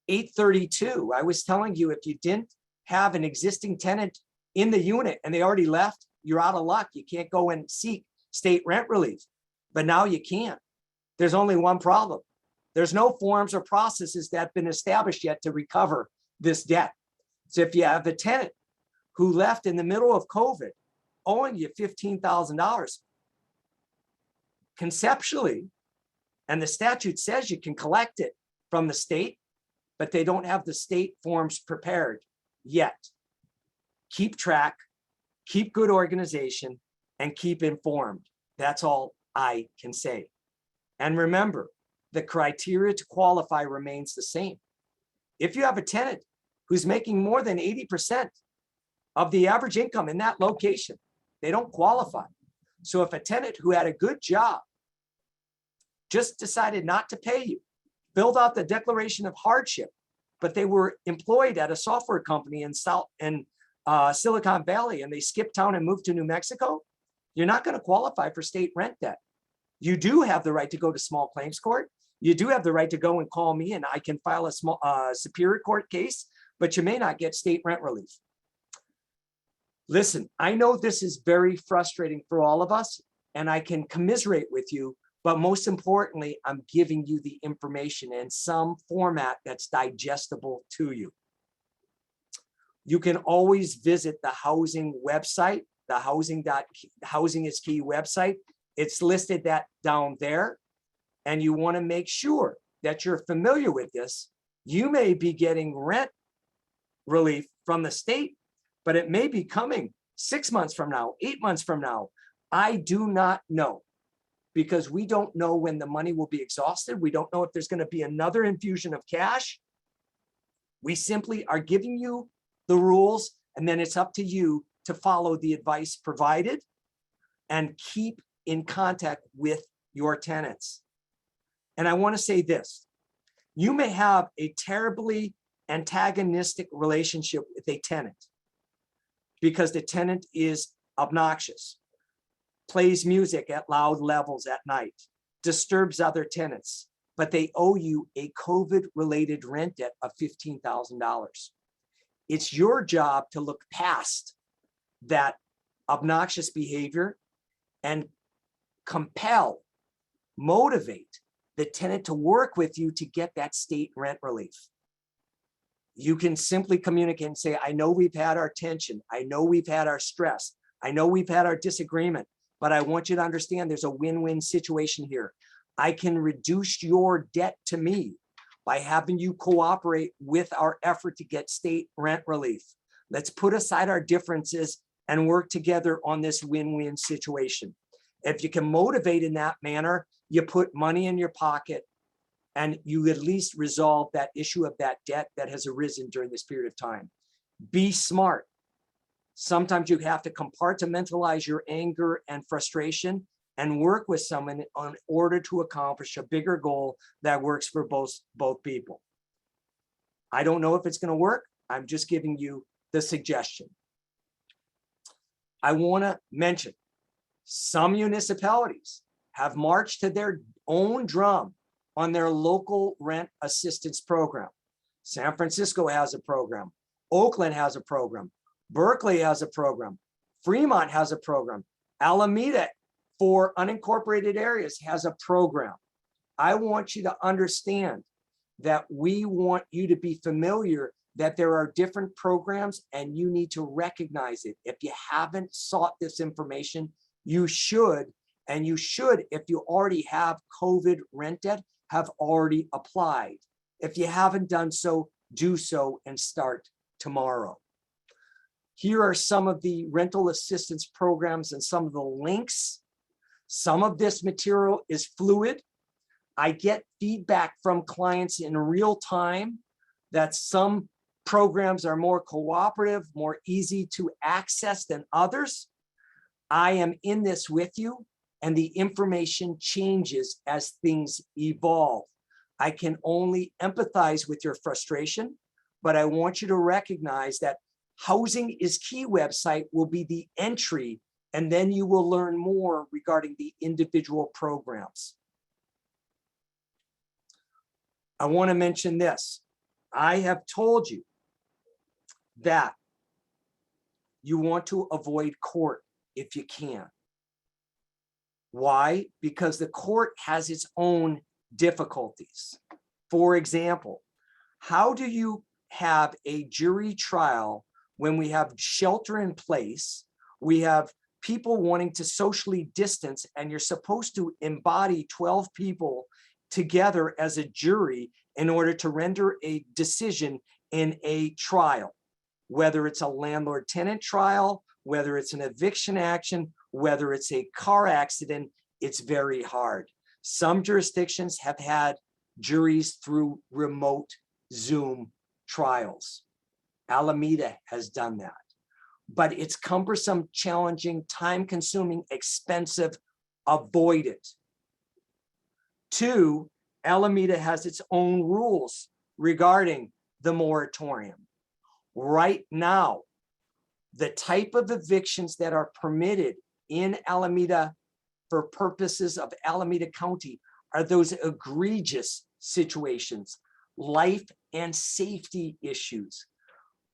832. I was telling you, if you didn't have an existing tenant in the unit and they already left, you're out of luck. You can't go and seek state rent relief, but now you can. There's only one problem. There's no forms or processes that have been established yet to recover this debt. So if you have a tenant who left in the middle of COVID, owing you $15,000, conceptually, and the statute says you can collect it from the state, but they don't have the state forms prepared yet. Keep track, keep good organization, and keep informed. That's all I can say. And remember, the criteria to qualify remains the same. If you have a tenant who's making more than 80% of the average income in that location, they don't qualify. So if a tenant who had a good job just decided not to pay you, filled out the declaration of hardship, but they were employed at a software company in Silicon Valley and they skipped town and moved to New Mexico, you're not going to qualify for state rent debt. You do have the right to go to small claims court. You do have the right to go and call me and I can file a small superior court case, but you may not get state rent relief. Listen, I know this is very frustrating for all of us and I can commiserate with you, but most importantly, I'm giving you the information in some format that's digestible to you. You can always visit the housing website, the Housing is Key website. It's listed that down there. And you want to make sure that you're familiar with this. You may be getting rent relief from the state, but it may be coming 6 months from now, 8 months from now. I do not know, because we don't know when the money will be exhausted. We don't know if there's going to be another infusion of cash. We simply are giving you the rules, and then it's up to you to follow the advice provided and keep in contact with your tenants. And I want to say this, you may have a terribly antagonistic relationship with a tenant because the tenant is obnoxious, plays music at loud levels at night, disturbs other tenants, but they owe you a COVID-related rent debt of $15,000. It's your job to look past that obnoxious behavior and compel, motivate the tenant to work with you to get that state rent relief. You can simply communicate and say, I know we've had our tension. I know we've had our stress. I know we've had our disagreement, but I want you to understand there's a win-win situation here. I can reduce your debt to me by having you cooperate with our effort to get state rent relief. Let's put aside our differences and work together on this win-win situation. If you can motivate in that manner, you put money in your pocket and you at least resolve that issue of that debt that has arisen during this period of time. Be smart. Sometimes you have to compartmentalize your anger and frustration and work with someone in order to accomplish a bigger goal that works for both people. I don't know if it's going to work. I'm just giving you the suggestion. I want to mention some municipalities have marched to their own drum on their local rent assistance program. San Francisco has a program. Oakland has a program. Berkeley has a program. Fremont has a program. Alameda, for unincorporated areas, has a program. I want you to understand that we want you to be familiar that there are different programs and you need to recognize it. If you haven't sought this information, you should, and you should, if you already have COVID rent debt, have already applied. If you haven't done so, do so and start tomorrow. Here are some of the rental assistance programs and some of the links. Some of this material is fluid. I get feedback from clients in real time that some programs are more cooperative, more easy to access than others. I am in this with you, and the information changes as things evolve. I can only empathize with your frustration, but I want you to recognize that Housing is Key website will be the entry, and then you will learn more regarding the individual programs. I want to mention this. I have told you that you want to avoid court if you can. Why? Because the court has its own difficulties. For example, how do you have a jury trial when we have shelter in place, we have people wanting to socially distance, and you're supposed to embody 12 people together as a jury in order to render a decision in a trial, whether it's a landlord-tenant trial, whether it's an eviction action, whether it's a car accident, it's very hard. Some jurisdictions have had juries through remote Zoom trials. Alameda has done that, but it's cumbersome, challenging, time-consuming, expensive. Avoid it. 2, Alameda has its own rules regarding the moratorium. Right now, the type of evictions that are permitted in Alameda for purposes of Alameda County are those egregious situations, life and safety issues,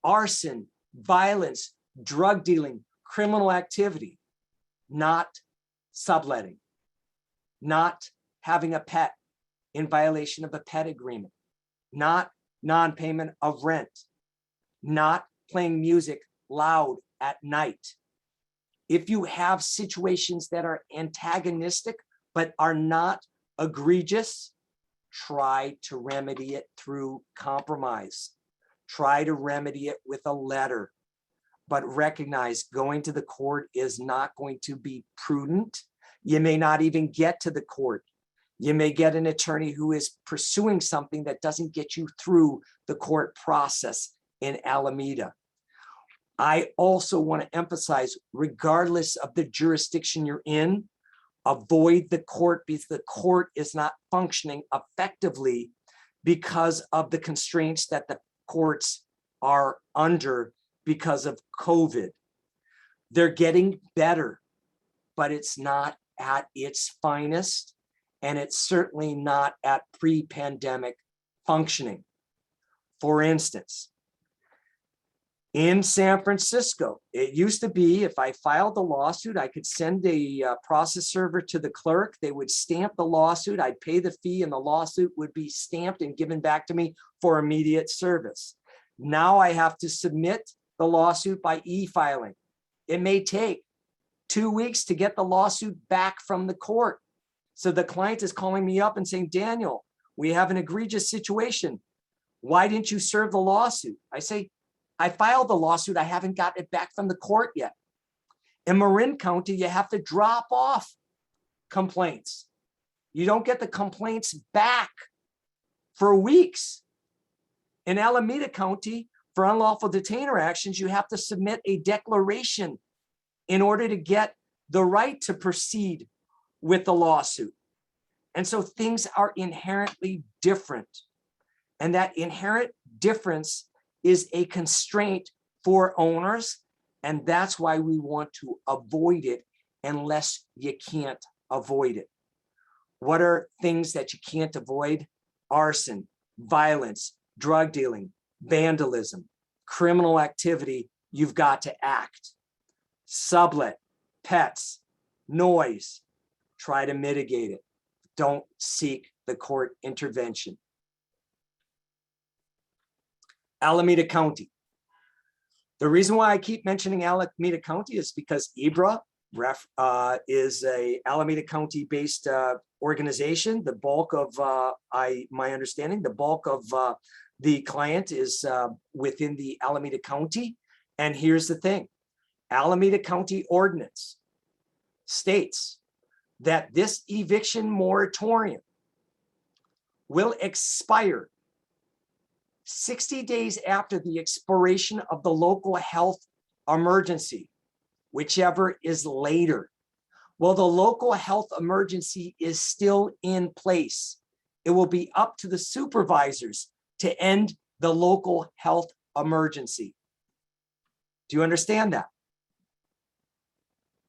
arson, violence, drug dealing, criminal activity, not subletting, not having a pet in violation of a pet agreement, not non-payment of rent, not playing music loud at night. If you have situations that are antagonistic but are not egregious, try to remedy it through compromise. Try to remedy it with a letter, but recognize going to the court is not going to be prudent. You may not even get to the court. You may get an attorney who is pursuing something that doesn't get you through the court process in Alameda. I also want to emphasize, regardless of the jurisdiction you're in, avoid the court because the court is not functioning effectively because of the constraints that the courts are under because of COVID. They're getting better, but it's not at its finest, and it's certainly not at pre-pandemic functioning. For instance, in San Francisco, it used to be if I filed a lawsuit, I could send a process server to the clerk. They would stamp the lawsuit. I'd pay the fee and the lawsuit would be stamped and given back to me for immediate service. Now I have to submit the lawsuit by e-filing. It may take 2 weeks to get the lawsuit back from the court. So the client is calling me up and saying, Daniel, we have an egregious situation. Why didn't you serve the lawsuit? I say, I filed the lawsuit. I haven't gotten it back from the court yet. In Marin County, you have to drop off complaints. You don't get the complaints back for weeks. In Alameda County, for unlawful detainer actions, you have to submit a declaration in order to get the right to proceed with the lawsuit. And so things are inherently different. And that inherent difference is a constraint for owners. And that's why we want to avoid it unless you can't avoid it. What are things that you can't avoid? Arson, violence, drug dealing, vandalism, criminal activity. You've got to act. Sublet, pets, noise. Try to mitigate it. Don't seek the court intervention. Alameda County. The reason why I keep mentioning Alameda County is because EBRHA is a Alameda County based organization. The bulk of, my understanding, the bulk of the client is within the Alameda County. And here's the thing, Alameda County ordinance states that this eviction moratorium will expire 60 days after the expiration of the local health emergency, whichever is later. Well, the local health emergency is still in place. It will be up to the supervisors to end the local health emergency. Do you understand that?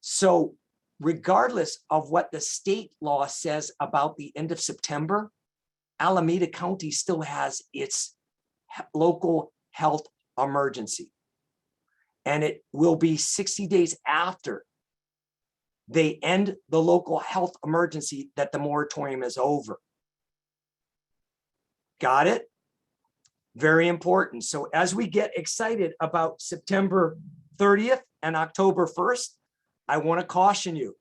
So regardless of what the state law says about the end of September, Alameda County still has its local health emergency. And it will be 60 days after they end the local health emergency that the moratorium is over. Got it? Very important. So as we get excited about September 30th and October 1st, I want to caution you,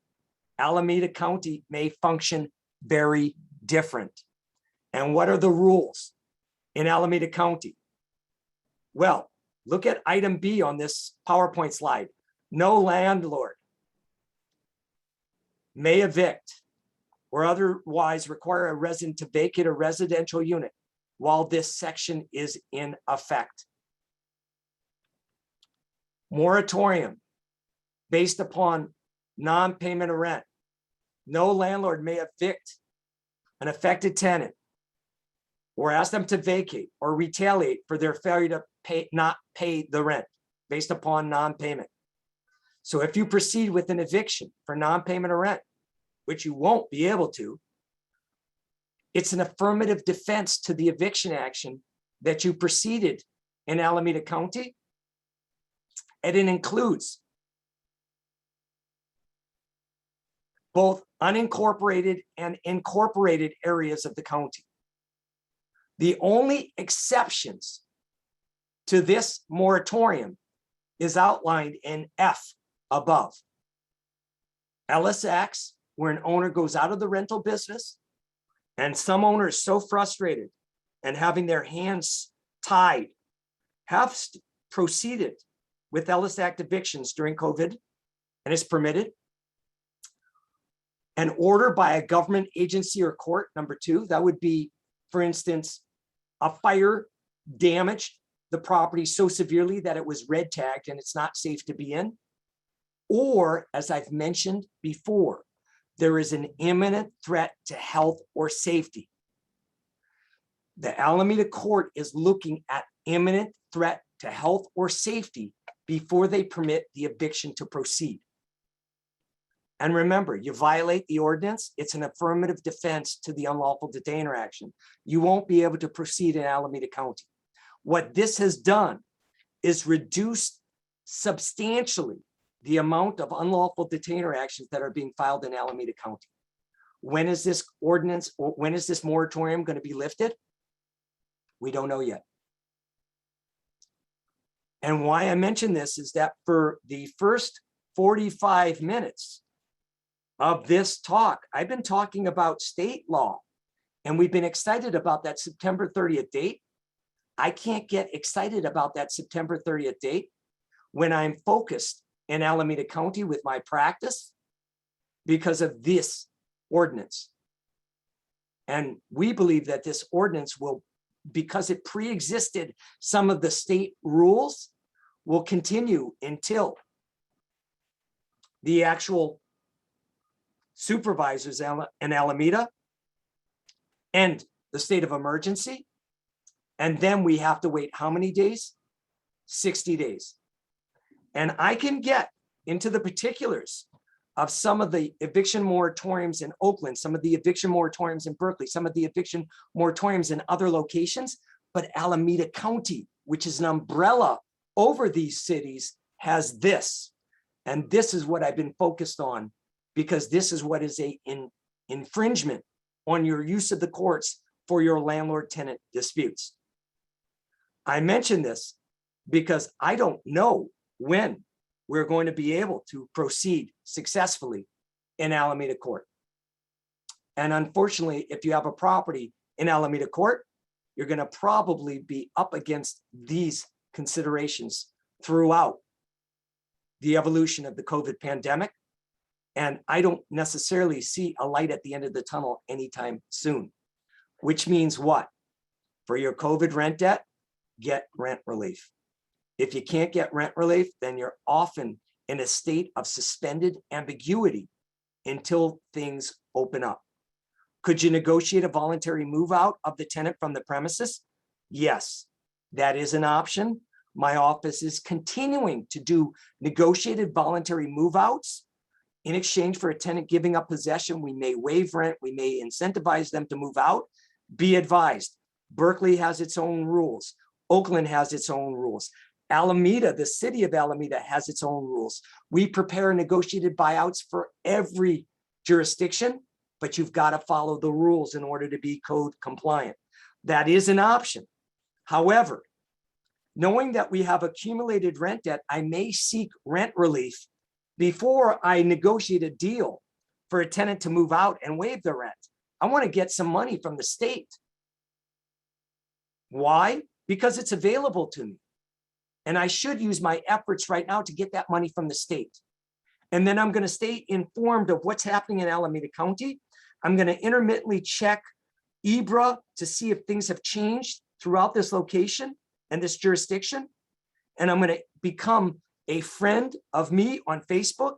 Alameda County may function very different. And what are the rules in Alameda County? Well, look at item B on this PowerPoint slide. No landlord may evict or otherwise require a resident to vacate a residential unit while this section is in effect. Moratorium based upon non-payment of rent. No landlord may evict an affected tenant or ask them to vacate or retaliate for their failure to not pay the rent based upon non-payment. So if you proceed with an eviction for non-payment of rent, which you won't be able to, it's an affirmative defense to the eviction action that you proceeded in Alameda County. And it includes both unincorporated and incorporated areas of the county. The only exceptions to this moratorium is outlined in F above. LSX, where an owner goes out of the rental business, and some owners so frustrated and having their hands tied have proceeded with Ellis Act evictions during COVID, and is permitted. An order by a government agency or court, number 2, that would be, for instance, a fire damaged the property so severely that it was red tagged and it's not safe to be in. Or, as I've mentioned before, there is an imminent threat to health or safety. The Alameda court is looking at imminent threat to health or safety before they permit the eviction to proceed. And remember, you violate the ordinance, it's an affirmative defense to the unlawful detainer action. You won't be able to proceed in Alameda County. What this has done is reduced substantially the amount of unlawful detainer actions that are being filed in Alameda County. When is this ordinance, or when is this moratorium going to be lifted? We don't know yet. And why I mention this is that for the first 45 minutes of this talk, I've been talking about state law, and we've been excited about that September 30th date. I can't get excited about that September 30th date when I'm focused in Alameda County with my practice because of this ordinance. And we believe that this ordinance will, because it pre-existed some of the state rules, will continue until the actual supervisors in Alameda end the state of emergency. And then we have to wait how many days? 60 days. And I can get into the particulars of some of the eviction moratoriums in Oakland, some of the eviction moratoriums in Berkeley, some of the eviction moratoriums in other locations, but Alameda County, which is an umbrella over these cities, has this. And this is what I've been focused on, because this is what is an infringement on your use of the courts for your landlord-tenant disputes. I mention this because I don't know when we're going to be able to proceed successfully in Alameda Court. And unfortunately, if you have a property in Alameda Court, you're going to probably be up against these considerations throughout the evolution of the COVID pandemic. And I don't necessarily see a light at the end of the tunnel anytime soon, which means what? For your COVID rent debt, get rent relief. If you can't get rent relief, then you're often in a state of suspended ambiguity until things open up. Could you negotiate a voluntary move out of the tenant from the premises? Yes, that is an option. My office is continuing to do negotiated voluntary move outs. In exchange for a tenant giving up possession, we may waive rent, we may incentivize them to move out. Be advised, Berkeley has its own rules. Oakland has its own rules. Alameda, the city of Alameda, has its own rules. We prepare negotiated buyouts for every jurisdiction, but you've got to follow the rules in order to be code compliant. That is an option. However, knowing that we have accumulated rent debt, I may seek rent relief before I negotiate a deal for a tenant to move out and waive the rent. I want to get some money from the state. Why? Because it's available to me. And I should use my efforts right now to get that money from the state. And then I'm going to stay informed of what's happening in Alameda County. I'm going to intermittently check EBRHA to see if things have changed throughout this location and this jurisdiction. And I'm going to become a friend of me on Facebook,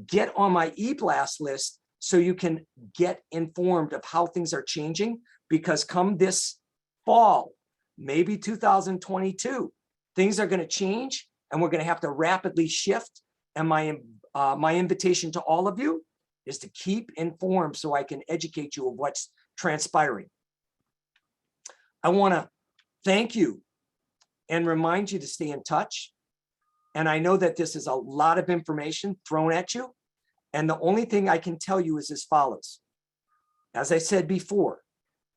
get on my e-blast list so you can get informed of how things are changing, because come this fall, maybe 2022, things are going to change and we're going to have to rapidly shift. And my invitation to all of you is to keep informed so I can educate you of what's transpiring. I want to thank you and remind you to stay in touch. And I know that this is a lot of information thrown at you. And the only thing I can tell you is as follows. As I said before,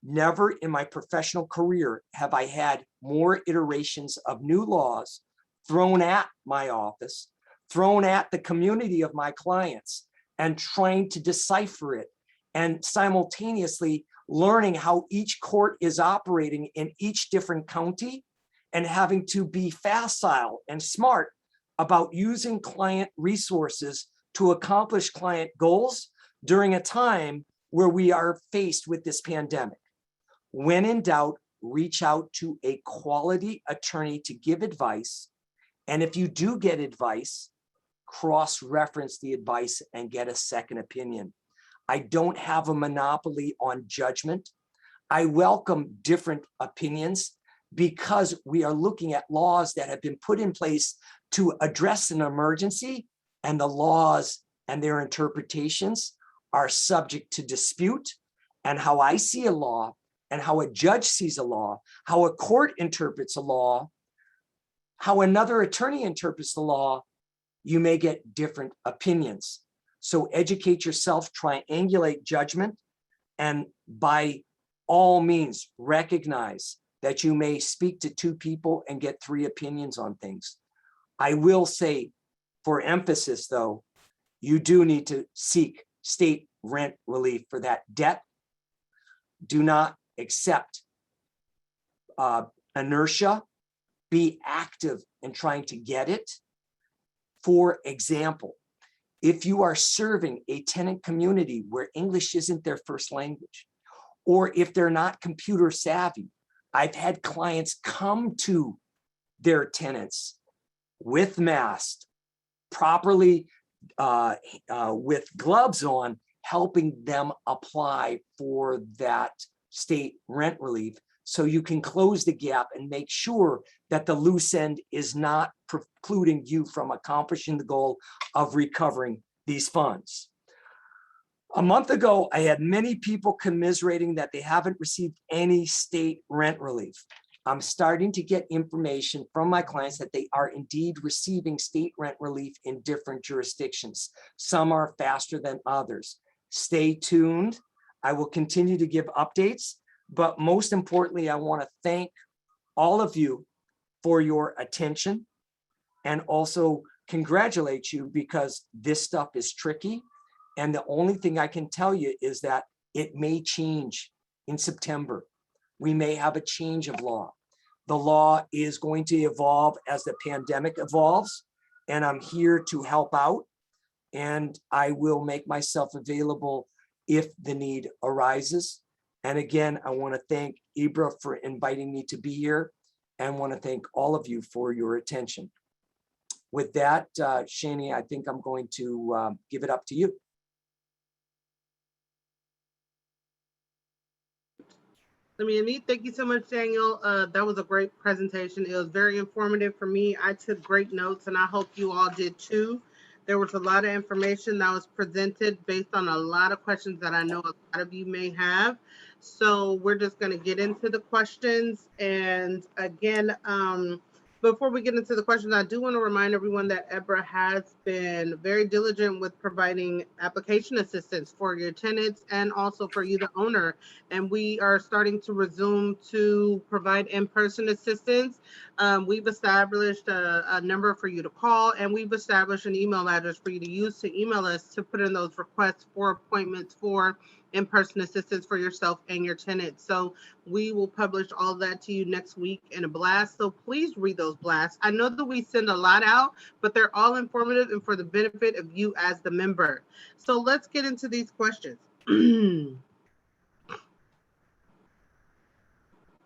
never in my professional career have I had more iterations of new laws thrown at my office, thrown at the community of my clients, and trying to decipher it, and simultaneously learning how each court is operating in each different county, and having to be facile and smart about using client resources to accomplish client goals during a time where we are faced with this pandemic. When in doubt, reach out to a quality attorney to give advice. And if you do get advice, cross-reference the advice and get a second opinion. I don't have a monopoly on judgment. I welcome different opinions because we are looking at laws that have been put in place to address an emergency, and the laws and their interpretations are subject to dispute. And how I see a law and how a judge sees a law, how a court interprets a law, how another attorney interprets the law, you may get different opinions. So educate yourself, triangulate judgment, and by all means recognize that you may speak to two people and get three opinions on things. I will say, for emphasis though, you do need to seek state rent relief for that debt. Do not accept inertia. Be active in trying to get it. For example, if you are serving a tenant community where English isn't their first language, or if they're not computer savvy, I've had clients come to their tenants with masks, properly with gloves on, helping them apply for that state rent relief, so you can close the gap and make sure that the loose end is not precluding you from accomplishing the goal of recovering these funds. A month ago, I had many people commiserating that they haven't received any state rent relief. I'm starting to get information from my clients that they are indeed receiving state rent relief in different jurisdictions. Some are faster than others. Stay tuned. I will continue to give updates, but most importantly, I want to thank all of you for your attention and also congratulate you, because this stuff is tricky. And the only thing I can tell you is that it may change in September. We may have a change of law. The law is going to evolve as the pandemic evolves, and I'm here to help out. And I will make myself available if the need arises. And again, I want to thank EBRHA for inviting me to be here, and want to thank all of you for your attention. With that, Shani, I think I'm going to give it up to you. Let me unmute. Thank you so much, Daniel. That was a great presentation. It was very informative for me. I took great notes, and I hope you all did too. There was a lot of information that was presented based on a lot of questions that I know a lot of you may have. So we're just going to get into the questions. And again, before we get into the questions, I do want to remind everyone that EBRHA has been very diligent with providing application assistance for your tenants and also for you, the owner. And we are starting to resume to provide in-person assistance. We've established a number for you to call, and we've established an email address for you to use to email us to put in those requests for appointments for in-person assistance for yourself and your tenant. So we will publish all that to you next week in a blast. So please read those blasts. I know that we send a lot out, but they're all informative and for the benefit of you as the member. So let's get into these questions.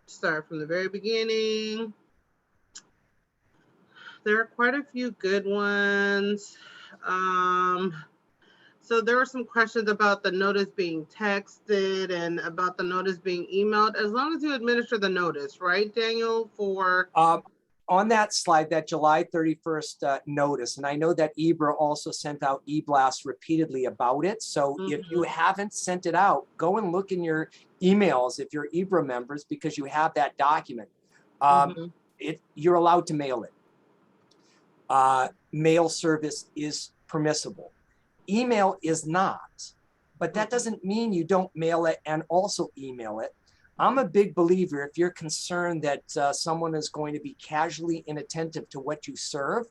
Start from the very beginning. There are quite a few good ones. So there were some questions about the notice being texted and about the notice being emailed, as long as you administer the notice, right, Daniel, for... On that slide, that July 31st notice, and I know that EBRHA also sent out e-blasts repeatedly about it. So if you haven't sent it out, go and look in your emails if you're EBRHA members, because you have that document. You're allowed to mail it. Mail service is permissible. Email is not, but that doesn't mean you don't mail it and also email it. I'm a big believer, if you're concerned that someone is going to be casually inattentive to what you serve,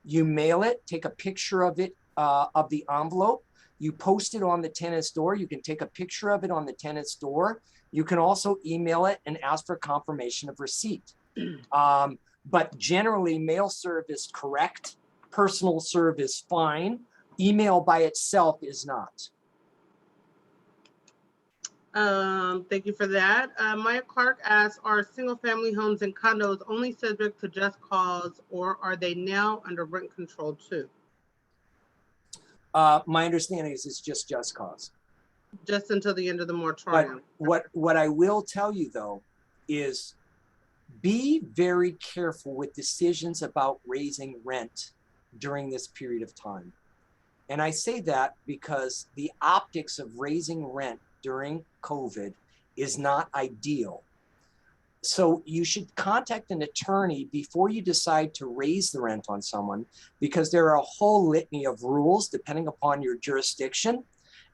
you mail it, take a picture of it, of the envelope, you post it on the tenant's door. You can take a picture of it on the tenant's door. You can also email it and ask for confirmation of receipt. But generally, mail serve is correct. Personal serve is fine. Email by itself is not. Thank you for that. Maya Clark asks, are single family homes and condos only subject to just cause, or are they now under rent control too? My understanding is it's just cause. Just until the end of the moratorium. But what I will tell you though is be very careful with decisions about raising rent during this period of time. And I say that because the optics of raising rent during COVID is not ideal. So you should contact an attorney before you decide to raise the rent on someone, because there are a whole litany of rules depending upon your jurisdiction.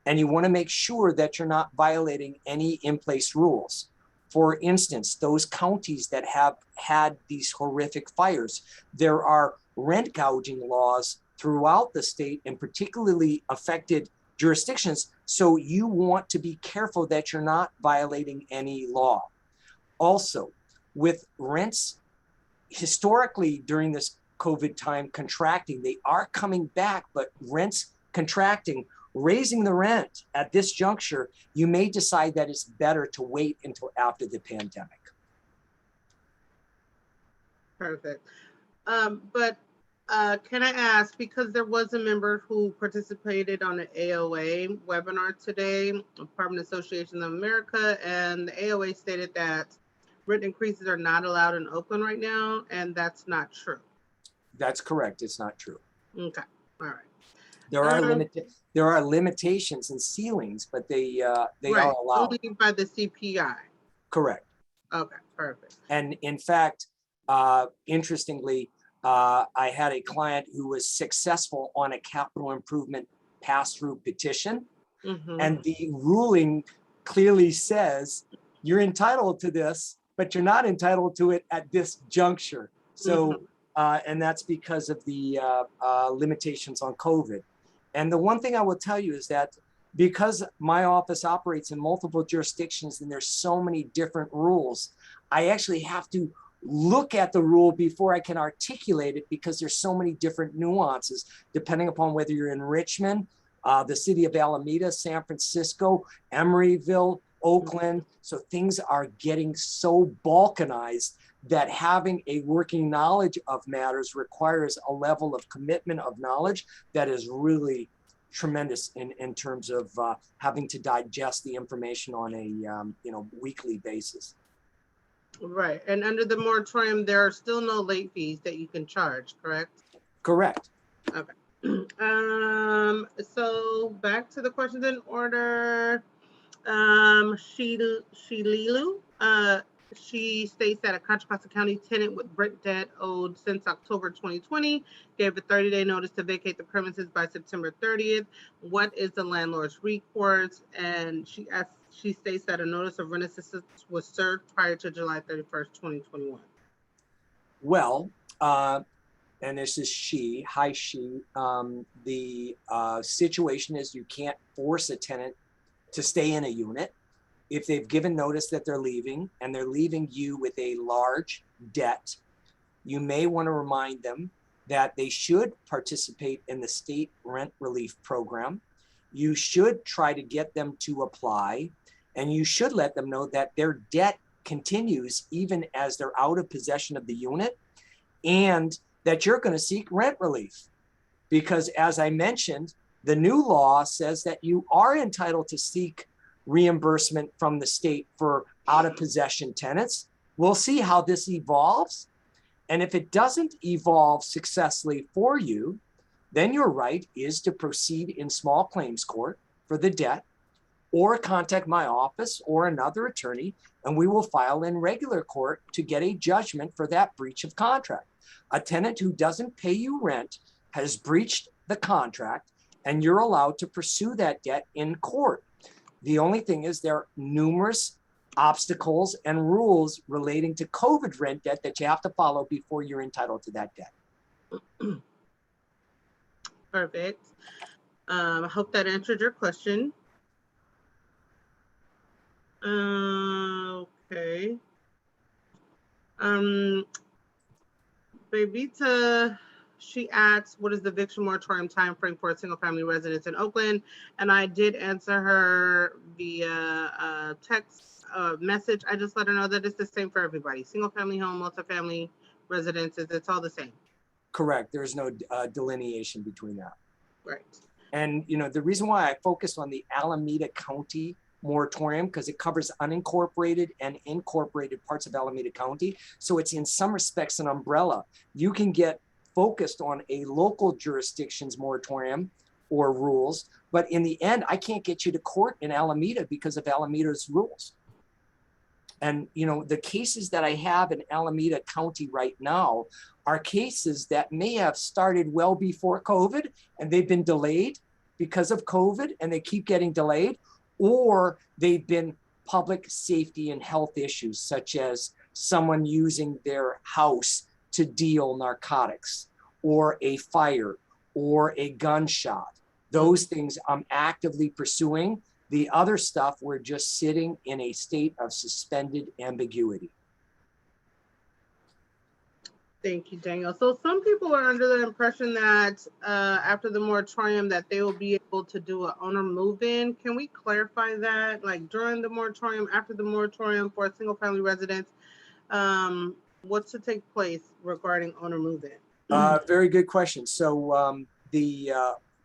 And you want to make sure that you're not violating any in-place rules. For instance, those counties that have had these horrific fires, there are rent gouging laws throughout the state and particularly affected jurisdictions. So you want to be careful that you're not violating any law. Also, with rents historically during this COVID time contracting, they are coming back, but rents contracting, raising the rent at this juncture, you may decide that it's better to wait until after the pandemic. Perfect. Can I ask, because there was a member who participated on an AOA webinar today, Apartment Association of America, and the AOA stated that rent increases are not allowed in Oakland right now, and that's not true. That's correct. It's not true. Okay. All right. There are limitations and ceilings, but they are allowed. Only by the CPI. Correct. Okay, perfect. And in fact, interestingly, I had a client who was successful on a capital improvement pass-through petition, and the ruling clearly says you're entitled to this, but you're not entitled to it at this juncture. So, and that's because of the limitations on COVID. And the one thing I will tell you is that because my office operates in multiple jurisdictions and there's so many different rules, I actually have to look at the rule before I can articulate it, because there's so many different nuances depending upon whether you're in Richmond, the city of Alameda, San Francisco, Emeryville, Oakland. So things are getting so balkanized that having a working knowledge of matters requires a level of commitment of knowledge that is really tremendous in terms of having to digest the information on a weekly basis. Right. And under the moratorium, there are still no late fees that you can charge, correct? Correct. Okay. So back to the questions in order. Shililu, she states that a Contra Costa County tenant with rent debt owed since October 2020 gave a 30-day notice to vacate the premises by September 30th. What is the landlord's recourse? And she states that a notice of rent assistance was served prior to July 31st, 2021. Well, and this is she, hi she, the situation is you can't force a tenant to stay in a unit. If they've given notice that they're leaving and they're leaving you with a large debt, you may want to remind them that they should participate in the state rent relief program. You should try to get them to apply, and you should let them know that their debt continues even as they're out of possession of the unit, and that you're going to seek rent relief. Because as I mentioned, the new law says that you are entitled to seek reimbursement from the state for out of possession tenants. We'll see how this evolves. And if it doesn't evolve successfully for you, then your right is to proceed in small claims court for the debt, or contact my office or another attorney, and we will file in regular court to get a judgment for that breach of contract. A tenant who doesn't pay you rent has breached the contract, and you're allowed to pursue that debt in court. The only thing is there are numerous obstacles and rules relating to COVID rent debt that you have to follow before you're entitled to that debt. Perfect. I hope that answered your question. Okay. Bebita, she asks, what is the eviction moratorium timeframe for a single family residence in Oakland? And I did answer her via text message. I just let her know that it's the same for everybody. Single family home, multifamily residences, it's all the same. Correct. There's no delineation between that. Right. And the reason why I focused on the Alameda County moratorium, because it covers unincorporated and incorporated parts of Alameda County. So it's in some respects an umbrella. You can get focused on a local jurisdiction's moratorium or rules, but in the end, I can't get you to court in Alameda because of Alameda's rules. And the cases that I have in Alameda County right now are cases that may have started well before COVID and they've been delayed because of COVID and they keep getting delayed, or they've been public safety and health issues, such as someone using their house to deal narcotics, or a fire, or a gunshot. Those things I'm actively pursuing. The other stuff, we're just sitting in a state of suspended ambiguity. Thank you, Daniel. So some people are under the impression that after the moratorium that they will be able to do an owner move-in. Can we clarify that? Like during the moratorium, after the moratorium for a single family residence, what's to take place regarding owner move-in? Very good question. So the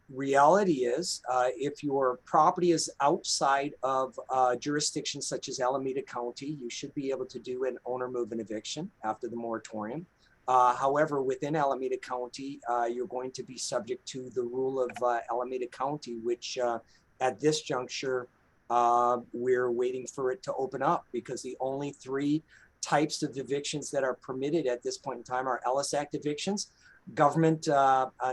reality is if your property is outside of jurisdictions such as Alameda County, you should be able to do an owner move-in eviction after the moratorium. However, within Alameda County, you're going to be subject to the rule of Alameda County, which at this juncture, we're waiting for it to open up, because the only 3 types of evictions that are permitted at this point in time are Ellis Act evictions, government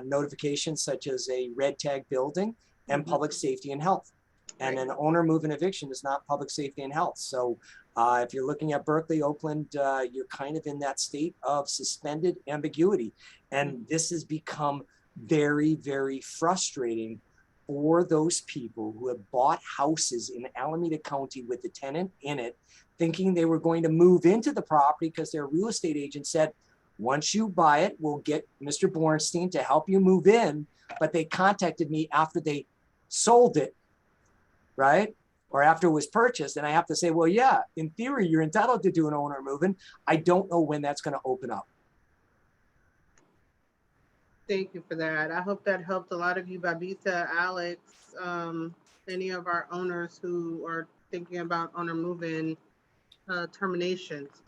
notifications such as a red tag building, and public safety and health. And an owner move-in eviction is not public safety and health. So if you're looking at Berkeley, Oakland, you're kind of in that state of suspended ambiguity. And this has become very, very frustrating for those people who have bought houses in Alameda County with the tenant in it, thinking they were going to move into the property because their real estate agent said, once you buy it, we'll get Mr. Bornstein to help you move in. But they contacted me after they sold it, right? Or after it was purchased. And I have to say, well, yeah, in theory, you're entitled to do an owner move-in. I don't know when that's going to open up. Thank you for that. I hope that helped a lot of you, Babita, Alex, any of our owners who are thinking about owner move-in terminations.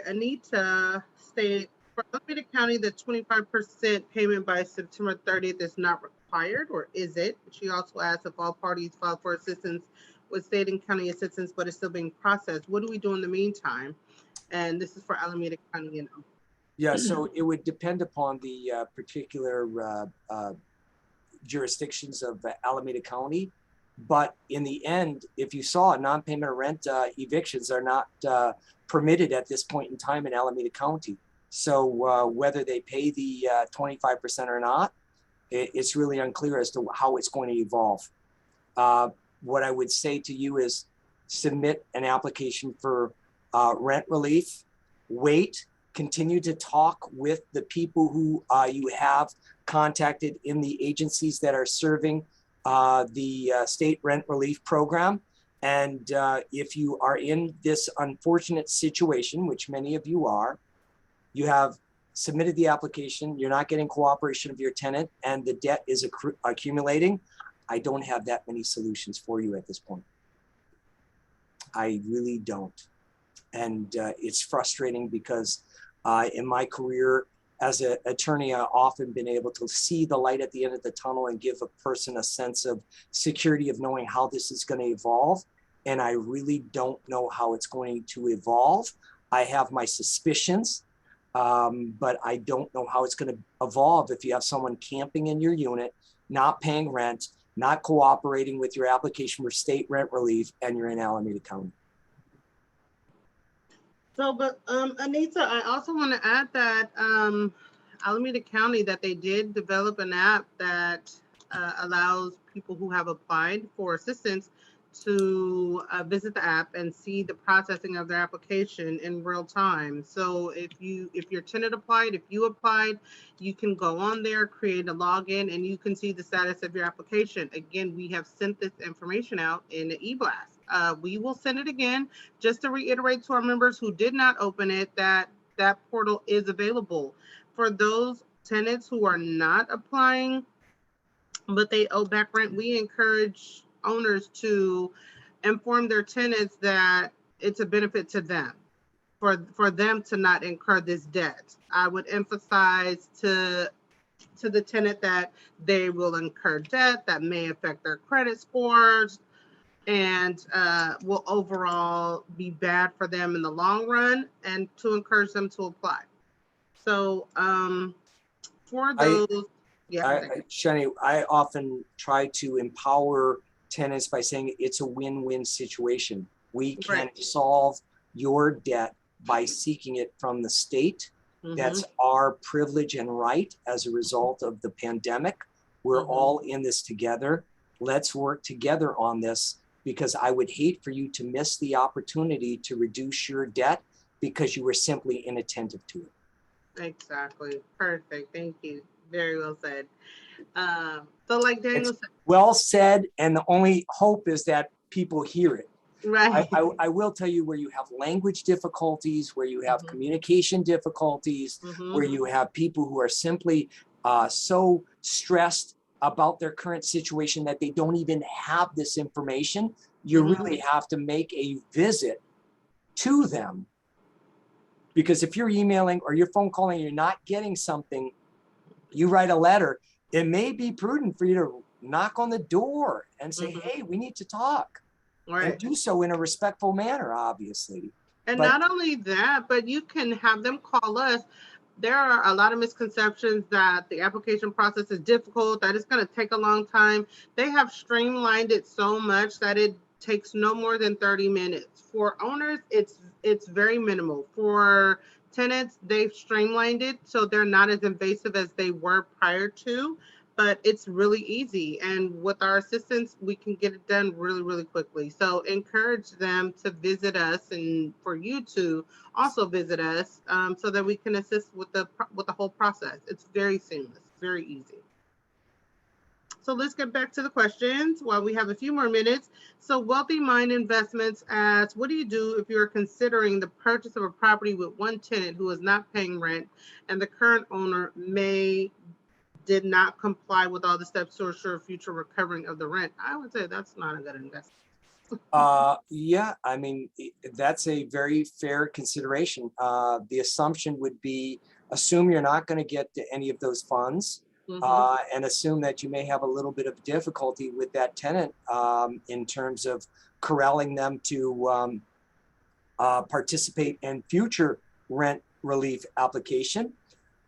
Anita For Alameda County, the 25% payment by September 30th is not required, or is it? She also asked if all parties filed for assistance with state and county assistance, but it's still being processed. What do we do in the meantime? And this is for Alameda County and Yeah, so it would depend upon the particular jurisdictions of Alameda County. But in the end, if you saw, non-payment of rent evictions are not permitted at this point in time in Alameda County. So whether they pay the 25% or not, it's really unclear as to how it's going to evolve. What I would say to you is submit an application for rent relief, wait, continue to talk with the people who you have contacted in the agencies that are serving the state rent relief program. And if you are in this unfortunate situation, which many of you are, you have submitted the application, you're not getting cooperation of your tenant, and the debt is accumulating, I don't have that many solutions for you at this point. I really don't. And it's frustrating because in my career as an attorney, I've often been able to see the light at the end of the tunnel and give a person a sense of security of knowing how this is going to evolve. And I really don't know how it's going to evolve. I have my suspicions, but I don't know how it's going to evolve if you have someone camping in your unit, not paying rent, not cooperating with your application for state rent relief, and you're in Alameda County. So, but Anita, I also want to add that Alameda County, that they did develop an app that allows people who have applied for assistance to visit the app and see the processing of their application in real time. So if your tenant applied, if you applied, you can go on there, create a login, and you can see the status of your application. Again, we have sent this information out in the e-blast. We will send it again just to reiterate to our members who did not open it that that portal is available. For those tenants who are not applying, but they owe back rent, we encourage owners to inform their tenants that it's a benefit to them for them to not incur this debt. I would emphasize to the tenant that they will incur debt that may affect their credit scores and will overall be bad for them in the long run, and to encourage them to apply. So for those, Shani, I often try to empower tenants by saying it's a win-win situation. We can solve your debt by seeking it from the state. That's our privilege and right as a result of the pandemic. We're all in this together. Let's work together on this, because I would hate for you to miss the opportunity to reduce your debt because you were simply inattentive to it. Exactly. Perfect. Thank you. Very well said. So like Daniel said, well said, and the only hope is that people hear it. Right. I will tell you, where you have language difficulties, where you have communication difficulties, where you have people who are simply so stressed about their current situation that they don't even have this information, you really have to make a visit to them. Because if you're emailing or you're phone calling and you're not getting something, you write a letter, it may be prudent for you to knock on the door and say, hey, we need to talk. And do so in a respectful manner, obviously. And not only that, but you can have them call us. There are a lot of misconceptions that the application process is difficult, that it's going to take a long time. They have streamlined it so much that it takes no more than 30 minutes. For owners, it's very minimal. For tenants, they've streamlined it so they're not as invasive as they were prior to, but it's really easy. And with our assistance, we can get it done really, really quickly. So encourage them to visit us, and for you to also visit us so that we can assist with the whole process. It's very seamless, very easy. So let's get back to the questions while we have a few more minutes. So Wealthy Mind Investments asks, what do you do if you're considering the purchase of a property with one tenant who is not paying rent and the current owner did not comply with all the steps to ensure future recovering of the rent? I would say that's not a good investment. Yeah, I mean, that's a very fair consideration. The assumption would be assume you're not going to get to any of those funds, Mhm. and assume that you may have a little bit of difficulty with that tenant in terms of corralling them to participate in future rent relief application.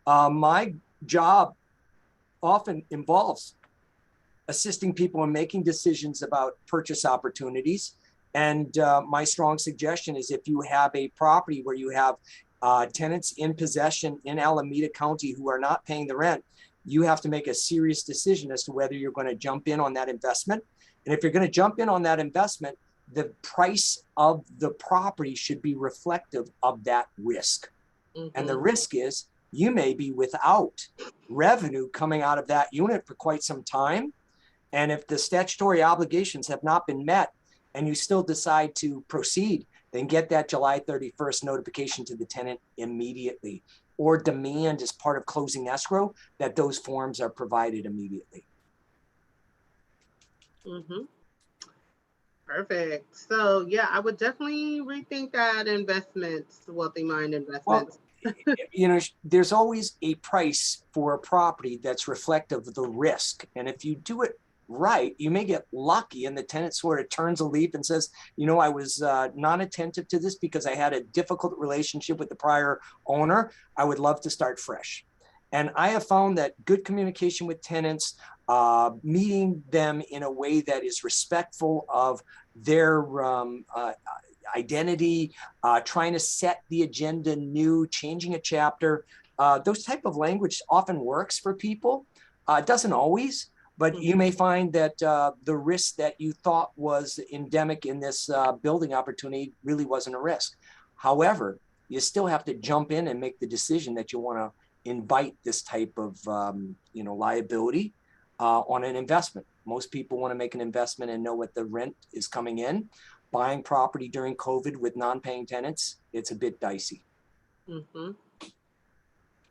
My job often involves assisting people in making decisions about purchase opportunities. And my strong suggestion is if you have a property where you have tenants in possession in Alameda County who are not paying the rent, you have to make a serious decision as to whether you're going to jump in on that investment. And if you're going to jump in on that investment, the price of the property should be reflective of that risk. And the Mhm. risk is you may be without revenue coming out of that unit for quite some time. And if the statutory obligations have not been met and you still decide to proceed, then get that July 31st notification to the tenant immediately, or demand as part of closing escrow that those forms are provided immediately. Mhm. Perfect. So yeah, I would definitely rethink that investments, wealthy mind Well, investments. you know, there's always a price for a property that's reflective of the risk. And if you do it right, you may get lucky and the tenant sort of turns a leaf and says, you know, I was non-attentive to this because I had a difficult relationship with the prior owner. I would love to start fresh. And I have found that good communication with tenants, meeting them in a way that is respectful of their identity, trying to set the agenda new, changing a chapter. Those type of language often works for people. It doesn't always, but you may find that the risk that you thought was endemic in this building opportunity really wasn't a risk. However, you still have to jump in and make the decision that you want to invite this type of liability on an investment. Most people want to make an investment and know what the rent is coming in. Buying property during COVID with non-paying tenants, it's a bit dicey. Mm-hmm.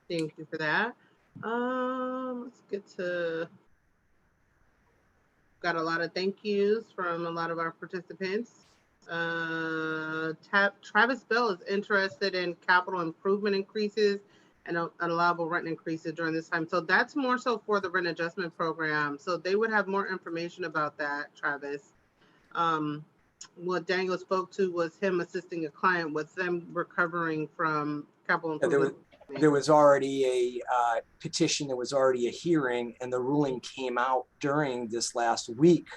Thank you for that. Let's get to, got a lot of thank yous from a lot of our participants. Travis Bell is interested in capital improvement increases and allowable rent increases during this time. So that's more so for the rent adjustment program. So they would have more information about that, Travis. What Daniel spoke to was him assisting a client with them recovering from capital improvement. There was already a petition, there was already a hearing, and the ruling came out during this last week.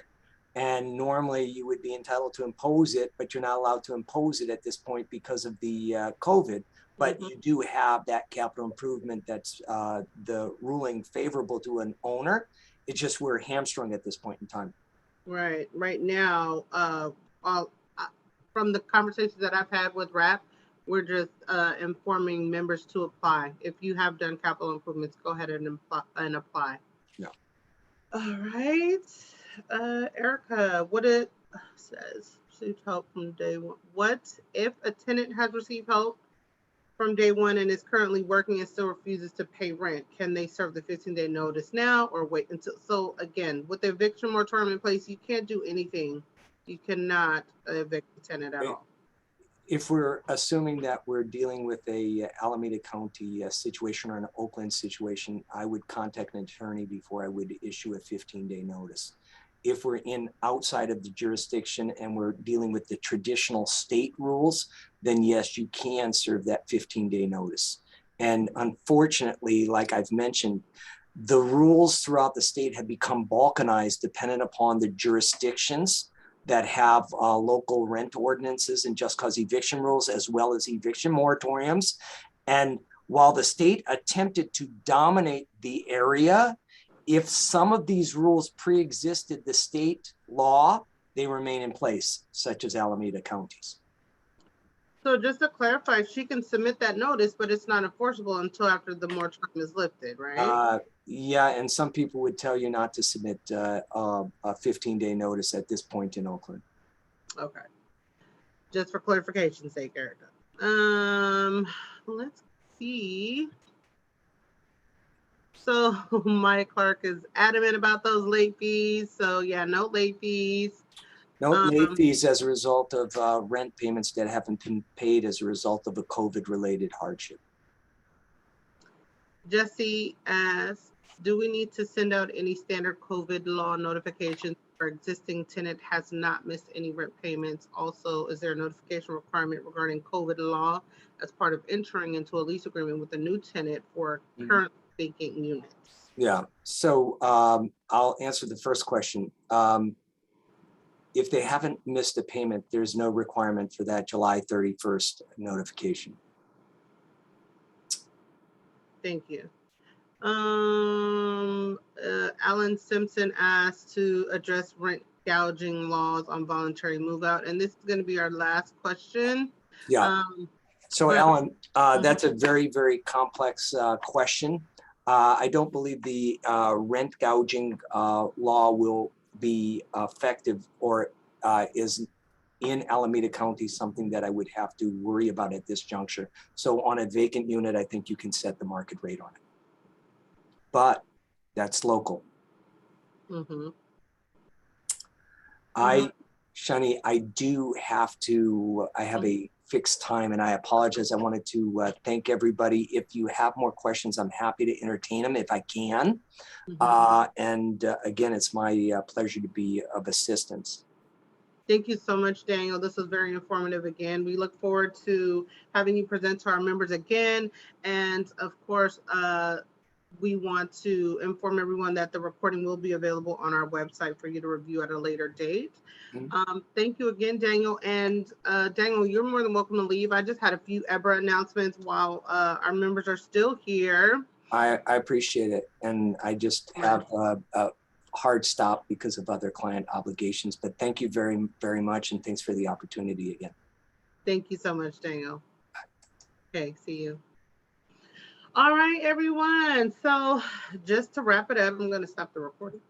And normally you would be entitled to impose it, but you're not allowed to impose it at this point because of the COVID. But you do have that capital improvement that's the ruling favorable to an owner. It's just we're hamstrung at this point in time. Right. Right now, from the conversations that I've had with RAP, we're just informing members to apply. If you have done capital improvements, go ahead and apply. Yeah. All right. Erica, what it says, received help from day one. What if a tenant has received help from day one and is currently working and still refuses to pay rent? Can they serve the 15-day notice now or wait until? So again, with the eviction moratorium in place, you can't do anything. You cannot evict the tenant at all. If we're assuming that we're dealing with a Alameda County situation or an Oakland situation, I would contact an attorney before I would issue a 15-day notice. If we're in outside of the jurisdiction and we're dealing with the traditional state rules, then yes, you can serve that 15-day notice. And unfortunately, like I've mentioned, the rules throughout the state have become balkanized dependent upon the jurisdictions that have local rent ordinances and just cause eviction rules, as well as eviction moratoriums. And while the state attempted to dominate the area, if some of these rules pre-existed the state law, they remain in place, such as Alameda counties. So just to clarify, she can submit that notice, but it's not enforceable until after the moratorium is lifted, right? Yeah, and some people would tell you not to submit a 15-day notice at this point in Oakland. Okay. Just for clarification's sake, Erica. Let's see. So Mike Clark is adamant about those late fees. So yeah, no late fees. No late fees as a result of rent payments that haven't been paid as a result of a COVID-related hardship. Jesse asks, do we need to send out any standard COVID law notifications for existing tenant has not missed any rent payments? Also, is there a notification requirement regarding COVID law as part of entering into a lease agreement with a new tenant for current vacant units? Yeah, so I'll answer the first question. If they haven't missed a payment, there's no requirement for that July 31st notification. Thank you. Alan Simpson asked to address rent gouging laws on voluntary move out, and this is going to be our last question. Yeah. So but- Alan, that's a very, very complex question. I don't believe the rent gouging law will be effective or is in Alameda County something that I would have to worry about at this juncture. So on a vacant unit, I think you can set the market rate on it. But that's local. Shani, I do have to, I have a fixed time and I apologize. I wanted to thank everybody. If you have more questions, I'm happy to entertain them if I can. Again, it's my pleasure to be of assistance. Thank you so much, Daniel. This was very informative again. We look forward to having you present to our members again. And of course, we want to inform everyone that the recording will be available on our website for you to review at a later date. Thank you again, Daniel. And Daniel, you're more than welcome to leave. I just had a few EBRHA announcements while our members are still here. I appreciate it. And I just have a hard stop because of other client obligations, but thank you very, very much. And thanks for the opportunity again. Thank you so much, Daniel. Okay, see you. All right, everyone. So just to wrap it up, I'm going to stop the recording.